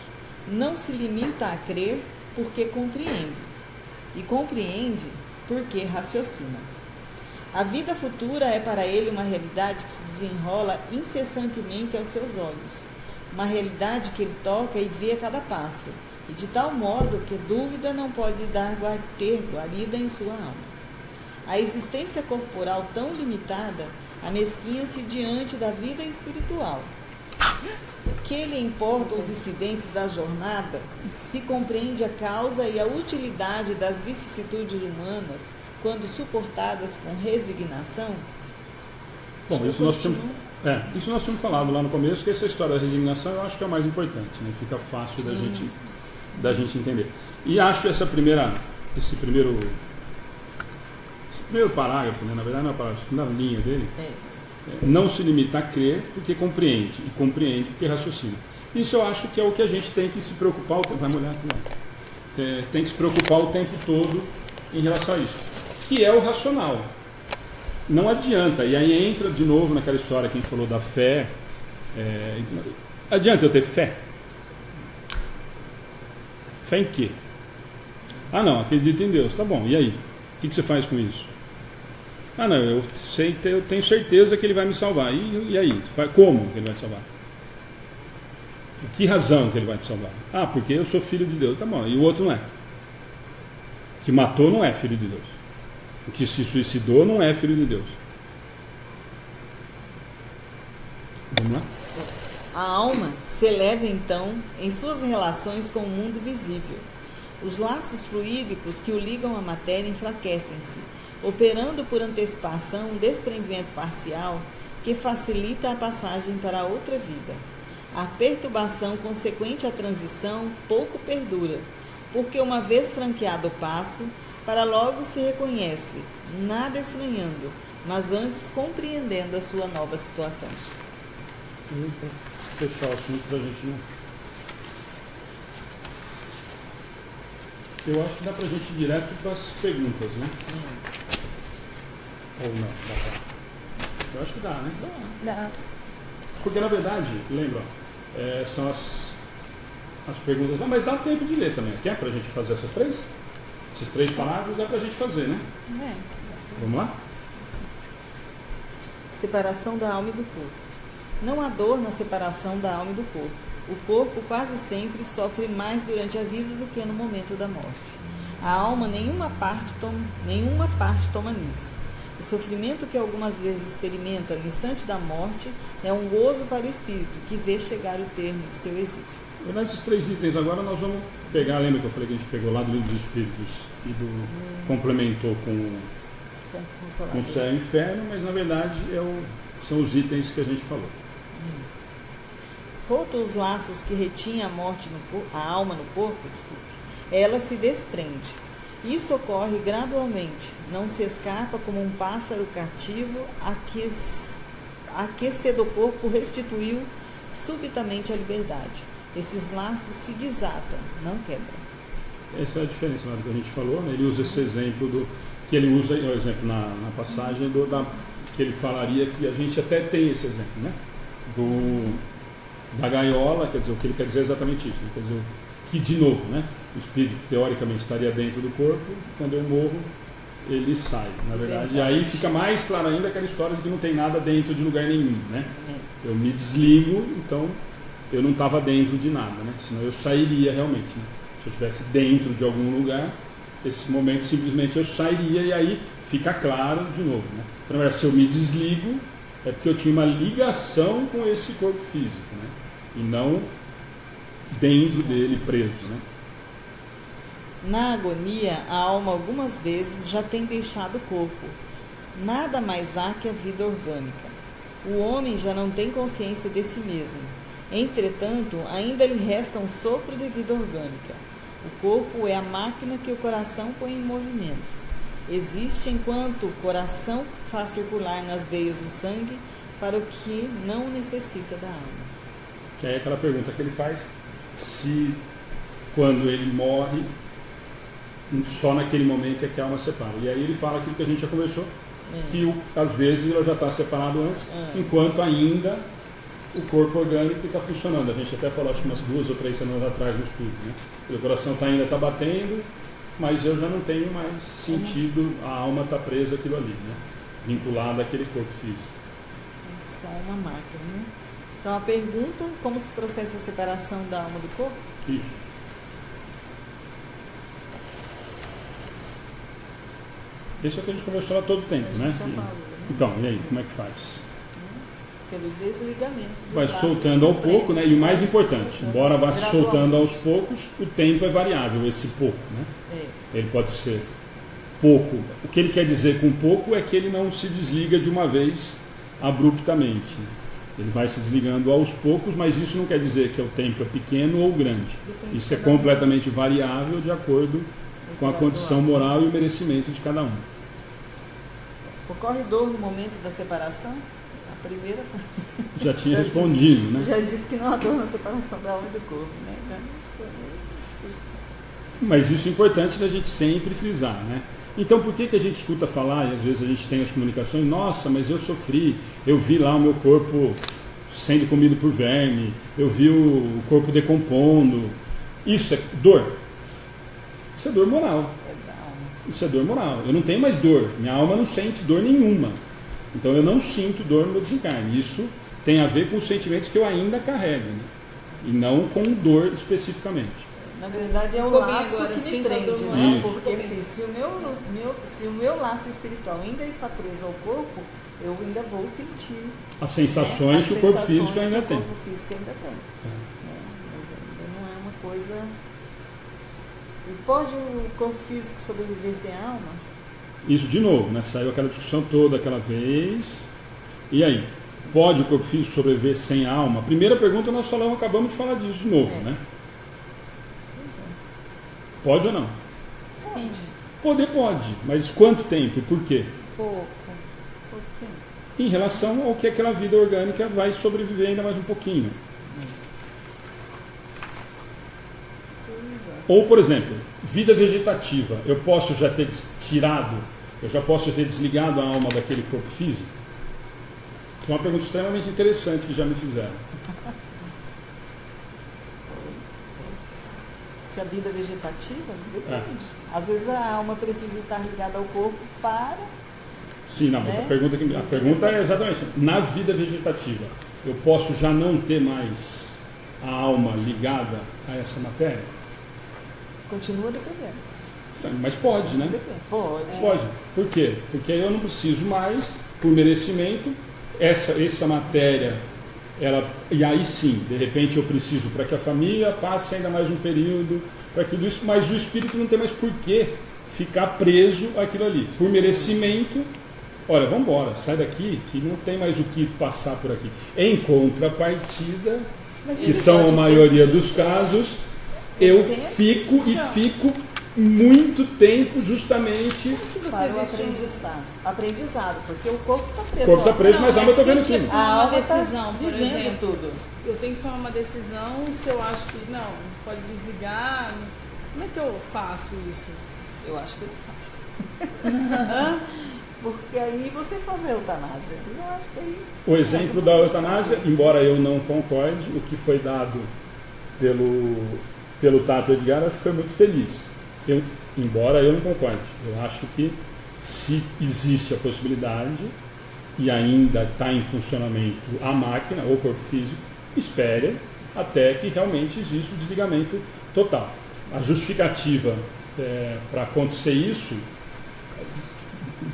não se limita a crer porque compreende. E compreende porque raciocina. A vida futura é para ele uma realidade que se desenrola incessantemente aos seus olhos. Uma realidade que ele toca e vê a cada passo. E de tal modo que dúvida não pode ter guarida em sua alma. A existência corporal tão limitada amesquinha-se diante da vida espiritual. Que lhe importam os incidentes da jornada, se compreende a causa e a utilidade das vicissitudes humanas, quando suportadas com resignação? Bom, isso nós tínhamos falado lá no começo, que essa história da resignação eu acho que é o mais importante, né? Fica fácil da gente entender. E acho esse primeiro parágrafo, né? Na verdade não é parágrafo, na linha dele, não se limita a crer porque compreende, e compreende porque raciocina. Isso eu acho que é o que a gente tem que se preocupar, vai molhar aqui, tem que se preocupar o tempo todo em relação a isso, que é o racional. Não adianta, e aí entra de novo naquela história que a gente falou da fé. Adianta eu ter fé? Fé em quê? Não, acredito em Deus. Tá bom, e aí? O que você faz com isso? Não, eu tenho certeza que Ele vai me salvar. E aí? Como que Ele vai te salvar? Por que razão que Ele vai te salvar? Porque eu sou filho de Deus. Tá bom, e o outro não é. O que matou não é filho de Deus. O que se suicidou não é filho de Deus. Vamos lá? A alma se eleva então em suas relações com o mundo visível. Os laços fluídicos que o ligam à matéria enfraquecem-se, operando por antecipação um desprendimento parcial que facilita a passagem para outra vida. A perturbação consequente à transição pouco perdura, porque uma vez franqueado o passo, para logo se reconhece, nada estranhando, mas antes compreendendo a sua nova situação. Fechar o assunto para a gente, né? Eu acho que dá para a gente ir direto para as perguntas, né? Ou não? Eu acho que dá, né? Dá. Porque na verdade, lembra, são as perguntas. Mas dá tempo de ler também. Quer para a gente fazer essas três? Esses 3 parágrafos dá para a gente fazer, né? Vamos lá? Separação da alma e do corpo. Não há dor na separação da alma e do corpo. O corpo quase sempre sofre mais durante a vida do que no momento da morte. A alma nenhuma parte toma nisso. O sofrimento que algumas vezes experimenta no instante da morte é um gozo para o espírito, que vê chegar o termo de seu exílio. Nesses 3 itens agora nós vamos pegar, lembra que eu falei que a gente pegou lá do Livro dos Espíritos e complementou com o céu e o inferno, mas na verdade são os itens que a gente falou. Rotos os laços que retinham a alma no corpo, ela se desprende. Isso ocorre gradualmente, não se escapa como um pássaro cativo a que cedo corpo restituiu subitamente a liberdade. Esses laços se desatam, não quebram. Essa é a diferença que a gente falou, né? Ele usa esse exemplo que ele usa, por exemplo, na passagem que ele falaria que a gente até tem esse exemplo, né? Da gaiola, quer dizer, o que ele quer dizer é exatamente isso, né? Quer dizer, que de novo, né? O espírito teoricamente estaria dentro do corpo, quando eu morro, ele sai, na verdade. E aí fica mais claro ainda aquela história de que não tem nada dentro de lugar nenhum, né? Eu me desligo, então eu não estava dentro de nada, né? Senão eu sairia realmente, né? Se eu estivesse dentro de algum lugar, esse momento simplesmente eu sairia e aí fica claro de novo, né? Então, se eu me desligo, é porque eu tinha uma ligação com esse corpo físico, né? E não dentro dele preso, né? Na agonia, a alma algumas vezes já tem deixado o corpo. Nada mais há que a vida orgânica. O homem já não tem consciência de si mesmo. Entretanto, ainda lhe resta um sopro de vida orgânica. O corpo é a máquina que o coração põe em movimento. Existe enquanto o coração faz circular nas veias o sangue para o que não necessita da alma. Que é aquela pergunta que ele faz, se quando ele morre, só naquele momento é que a alma separa. E aí ele fala aquilo que a gente já conversou, que às vezes ela já está separado antes, enquanto ainda o corpo orgânico está funcionando. A gente até falou, acho que umas 2 ou 3 semanas atrás no estudo, né? O coração ainda está batendo, mas eu já não tenho mais sentido, a alma está presa àquilo ali, né? Vinculada àquele corpo físico. É só uma máquina, né? Então a pergunta, como se processa a separação da alma do corpo? Isso. Isso é o que a gente conversou lá todo o tempo, né? Já falou, né? Então, e aí, como é que faz? Pelo desligamento. Vai soltando ao pouco, né? E o mais importante, embora vá se soltando aos poucos, o tempo é variável, esse pouco, né? Ele pode ser pouco. O que ele quer dizer com pouco é que ele não se desliga de uma vez abruptamente. Ele vai se desligando aos poucos, mas isso não quer dizer que o tempo é pequeno ou grande. Isso é completamente variável de acordo com a condição moral e o merecimento de cada um. Ocorre dor no momento da separação? A primeira já tinha respondido, né? Já disse que não há dor na separação da alma e do corpo, né? Mas isso é importante da gente sempre frisar, né? Então por que a gente escuta falar, e às vezes a gente tem as comunicações, nossa, mas eu sofri, eu vi lá o meu corpo sendo comido por verme, eu vi o corpo decompondo. Isso é dor? Isso é dor moral. Isso é dor moral. Eu não tenho mais dor, minha alma não sente dor nenhuma. Então eu não sinto dor no meu desencarne. Isso tem a ver com os sentimentos que eu ainda carrego, né? E não com dor especificamente. Na verdade é o laço que me prende, né? Porque assim, se o meu laço espiritual ainda está preso ao corpo, eu ainda vou sentir as sensações que o corpo físico ainda tem. Mas ainda não é uma coisa. E pode o corpo físico sobreviver sem a alma? Isso de novo, né? Saiu aquela discussão toda aquela vez. E aí? Pode o corpo físico sobreviver sem a alma? A primeira pergunta nós acabamos de falar disso de novo, né? Pode ou não? Sim. Poder pode, mas quanto tempo e por quê? Pouco tempo. Em relação ao que aquela vida orgânica vai sobreviver ainda mais um pouquinho. Ou, por exemplo, vida vegetativa. Eu posso já ter tirado, eu já posso ter desligado a alma daquele corpo físico? É uma pergunta extremamente interessante que já me fizeram. Se a vida vegetativa, depende. Às vezes a alma precisa estar ligada ao corpo para... Sim, não, né? a pergunta é exatamente, na vida vegetativa, eu posso já não ter mais a alma ligada a essa matéria? Continua dependendo. Mas pode, né? Pode. Pode. Por quê? Porque eu não preciso mais, por merecimento, essa matéria, e aí sim, de repente eu preciso para que a família passe ainda mais um período, para tudo isso, mas o espírito não tem mais por que ficar preso àquilo ali. Por merecimento, olha, vamos embora, sai daqui, que não tem mais o que passar por aqui. Em contrapartida, que são a maioria dos casos, eu fico muito tempo justamente... Para o aprendizado, porque o corpo está preso. O corpo está preso, mas a alma está vendo se eu tudo. tomar uma decisão, por vivendo exemplo, tudo. eu tenho que tomar uma decisão, se eu acho que não, pode desligar, como é que eu faço isso? Eu acho que eu faço. Porque aí você faz a eutanásia. Eu acho que aí... O exemplo da eutanásia, embora eu não concorde, o que foi dado pelo Tato Edgar, acho que foi muito feliz. Embora eu não concorde. Eu acho que se existe a possibilidade e ainda está em funcionamento a máquina ou o corpo físico, espere até que realmente exista o desligamento total. A justificativa para acontecer isso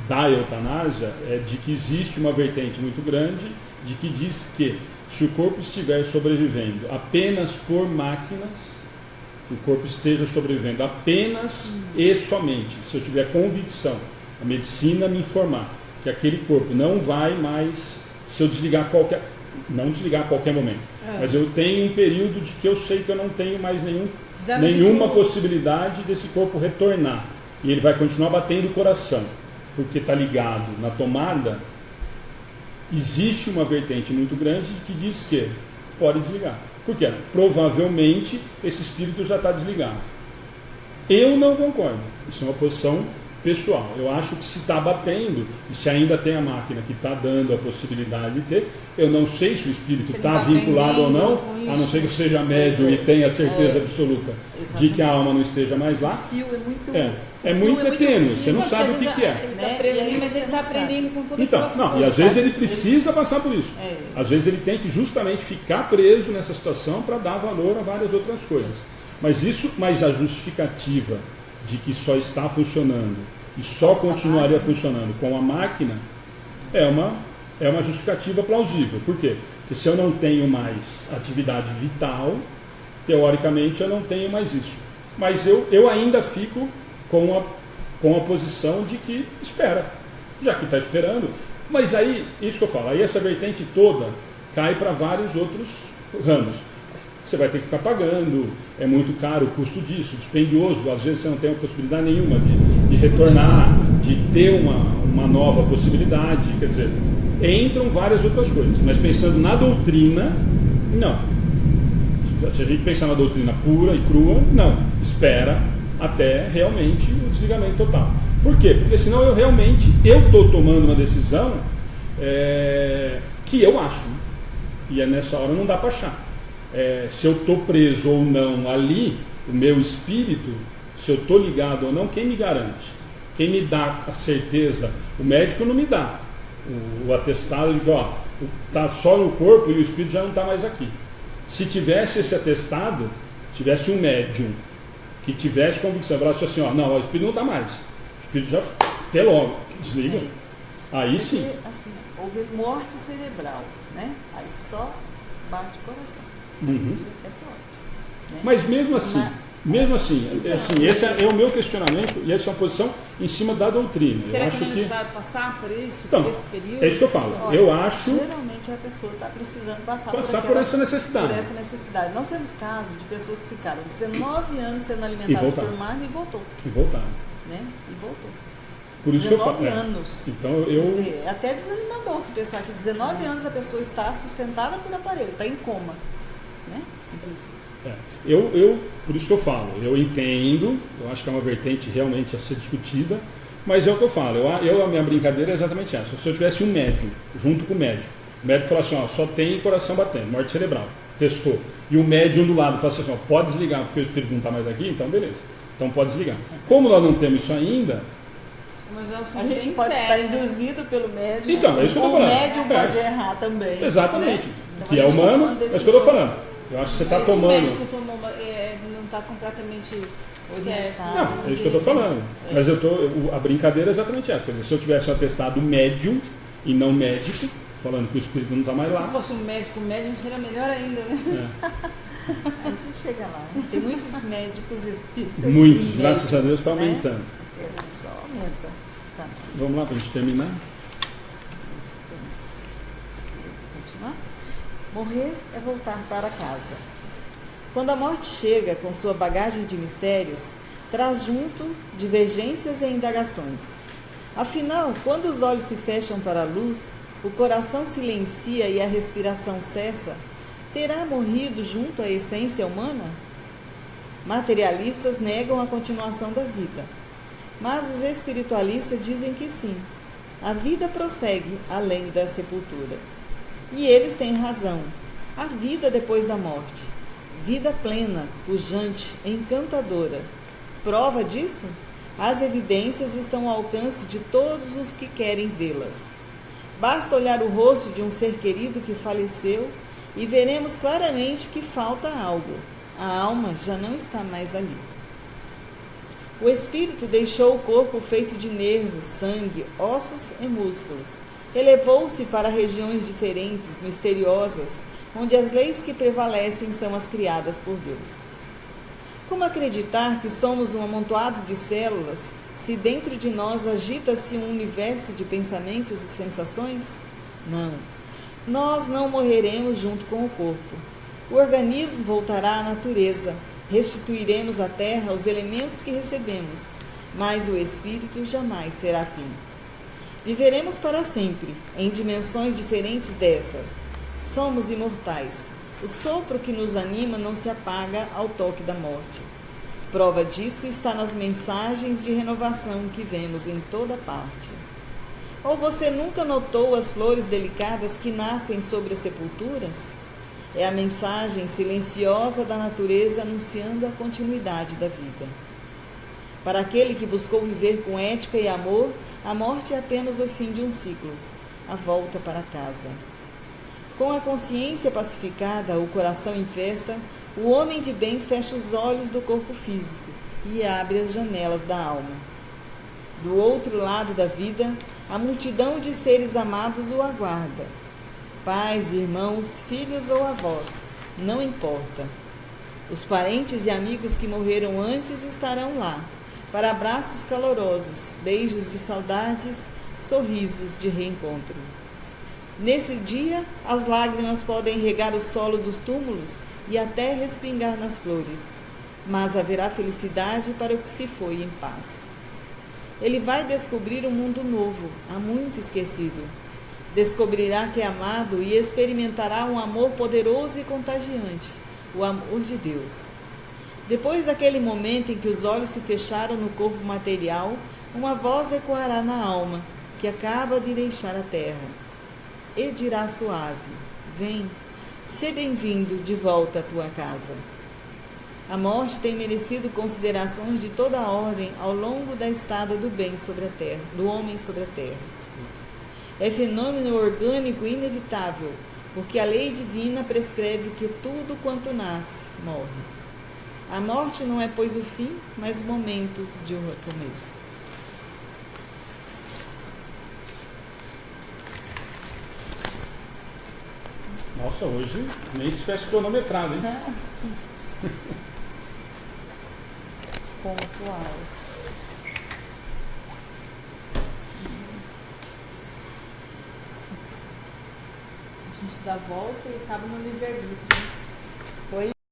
da eutanásia é de que existe uma vertente muito grande de que diz que se o corpo estiver sobrevivendo apenas por máquinas, o corpo esteja sobrevivendo apenas e somente se eu tiver convicção, a medicina me informar que aquele corpo não vai mais, se eu desligar não desligar a qualquer momento, mas eu tenho um período de que eu sei que eu não tenho mais nenhuma possibilidade desse corpo retornar, e ele vai continuar batendo o coração, porque está ligado na tomada. Existe uma vertente muito grande que diz que pode desligar. Por quê? Provavelmente esse espírito já está desligado. Eu não concordo. Isso é uma posição pessoal. Eu acho que se está batendo, e se ainda tem a máquina que está dando a possibilidade de ter, eu não sei se o espírito está vinculado ou não, a não ser que eu seja médium e tenha certeza absoluta de que a alma não esteja mais lá. O fio é muito... É muito tênue, você não sabe o que é. Ele está preso ali, mas ele está aprendendo com toda aquela situação. E às vezes ele precisa passar por isso. Às vezes ele tem que justamente ficar preso nessa situação para dar valor a várias outras coisas. Mas a justificativa de que só está funcionando e só continuaria funcionando com a máquina é uma justificativa plausível. Por quê? Porque se eu não tenho mais atividade vital, teoricamente eu não tenho mais isso. Mas eu ainda fico com a posição de que espera, já que está esperando. Mas aí, isso que eu falo, aí essa vertente toda cai para vários outros ramos. Você vai ter que ficar pagando, é muito caro o custo disso, dispendioso, às vezes você não tem a possibilidade nenhuma de retornar, de ter uma nova possibilidade, quer dizer, entram várias outras coisas, mas pensando na doutrina, não. Se a gente pensar na doutrina pura e crua, não, espera até realmente o desligamento total. Por quê? Porque senão eu estou tomando uma decisão que eu acho, e nessa hora não dá para achar. Se eu estou preso ou não ali, o meu espírito, se eu estou ligado ou não, quem me garante? Quem me dá a certeza? O médico não me dá. O atestado, ele diz, está só no corpo e o espírito já não está mais aqui. Se tivesse esse atestado, tivesse um médium que tivesse convicção, falasse assim, não, o espírito não está mais. O espírito já, até logo, desliga. Aí sim. Assim, houve morte cerebral, né? Aí só bate o coração. Uhum. Né? Mas mesmo assim, esse é o meu questionamento e essa é uma posição em cima da doutrina. Será eu acho que é necessário passar por isso, então, por esse período? É isso que eu falo. Olha, eu acho... Geralmente a pessoa está precisando passar por essa necessidade. Por essa necessidade. Nós temos casos de pessoas que ficaram 19 anos sendo alimentadas por máquina e voltou. E voltaram. Né? E voltou. Por isso que eu falo. 19 anos. Então Quer dizer, é até desanimador se pensar que 19 anos a pessoa está sustentada por aparelho, está em coma. Né? Por isso que eu falo, eu entendo, eu acho que é uma vertente realmente a ser discutida, mas é o que eu falo, a minha brincadeira é exatamente essa. Se eu tivesse um médium, junto com o médico falasse assim, só tem coração batendo, morte cerebral, testou, e o médium do lado falasse assim, pode desligar porque o espírito não está mais aqui, então beleza, então pode desligar. Como nós não temos isso ainda, Mas a gente pode estar induzido pelo médium. Então, é isso que eu estou falando. O médium pode errar também. Exatamente, Né? Então, que é humano, é isso que eu estou falando. Eu acho que você está tomando. Se o médico não está completamente orientar. Não, é isso que eu estou falando. Mas a brincadeira é exatamente essa. Quer dizer, se eu tivesse um atestado médium e não médico, falando que o espírito não está mais lá. Se fosse um médico médium, seria melhor ainda, né? A gente chega lá. Tem muitos médicos espíritas. Muitos, graças a Deus está aumentando. Né? Só aumenta. Tá. Vamos lá para a gente terminar? Vamos continuar? Morrer é voltar para casa. Quando a morte chega com sua bagagem de mistérios, traz junto divergências e indagações. Afinal, quando os olhos se fecham para a luz, o coração silencia e a respiração cessa, terá morrido junto à essência humana? Materialistas negam a continuação da vida, mas os espiritualistas dizem que sim. A vida prossegue além da sepultura. E eles têm razão. A vida depois da morte. Vida plena, pujante, encantadora. Prova disso? As evidências estão ao alcance de todos os que querem vê-las. Basta olhar o rosto de um ser querido que faleceu e veremos claramente que falta algo. A alma já não está mais ali. O espírito deixou o corpo feito de nervos, sangue, ossos e músculos. Elevou-se para regiões diferentes, misteriosas, onde as leis que prevalecem são as criadas por Deus. Como acreditar que somos um amontoado de células, se dentro de nós agita-se um universo de pensamentos e sensações? Não. Nós não morreremos junto com o corpo. O organismo voltará à natureza. Restituiremos à terra os elementos que recebemos, mas o espírito jamais terá fim. Viveremos para sempre, em dimensões diferentes dessa. Somos imortais. O sopro que nos anima não se apaga ao toque da morte. Prova disso está nas mensagens de renovação que vemos em toda parte. Ou você nunca notou as flores delicadas que nascem sobre as sepulturas? É a mensagem silenciosa da natureza anunciando a continuidade da vida. Para aquele que buscou viver com ética e amor, a morte é apenas o fim de um ciclo, a volta para casa. Com a consciência pacificada, o coração em festa, o homem de bem fecha os olhos do corpo físico e abre as janelas da alma. Do outro lado da vida, a multidão de seres amados o aguarda. Pais, irmãos, filhos ou avós, não importa. Os parentes e amigos que morreram antes estarão lá, para abraços calorosos, beijos de saudades, sorrisos de reencontro. Nesse dia, as lágrimas podem regar o solo dos túmulos e até respingar nas flores, mas haverá felicidade para o que se foi em paz. Ele vai descobrir um mundo novo, há muito esquecido. Descobrirá que é amado e experimentará um amor poderoso e contagiante, o amor de Deus. Depois daquele momento em que os olhos se fecharam no corpo material, uma voz ecoará na alma, que acaba de deixar a terra. E dirá suave: vem, sê bem-vindo de volta à tua casa. A morte tem merecido considerações de toda a ordem ao longo da estada do bem sobre a terra, do homem sobre a terra. É fenômeno orgânico inevitável, porque a lei divina prescreve que tudo quanto nasce, morre. A morte não é, pois, o fim, mas o momento de um recomeço. Nossa, hoje nem se tivesse cronometrado, hein? Pontual. A gente dá a volta e acaba no livre-arbítrio.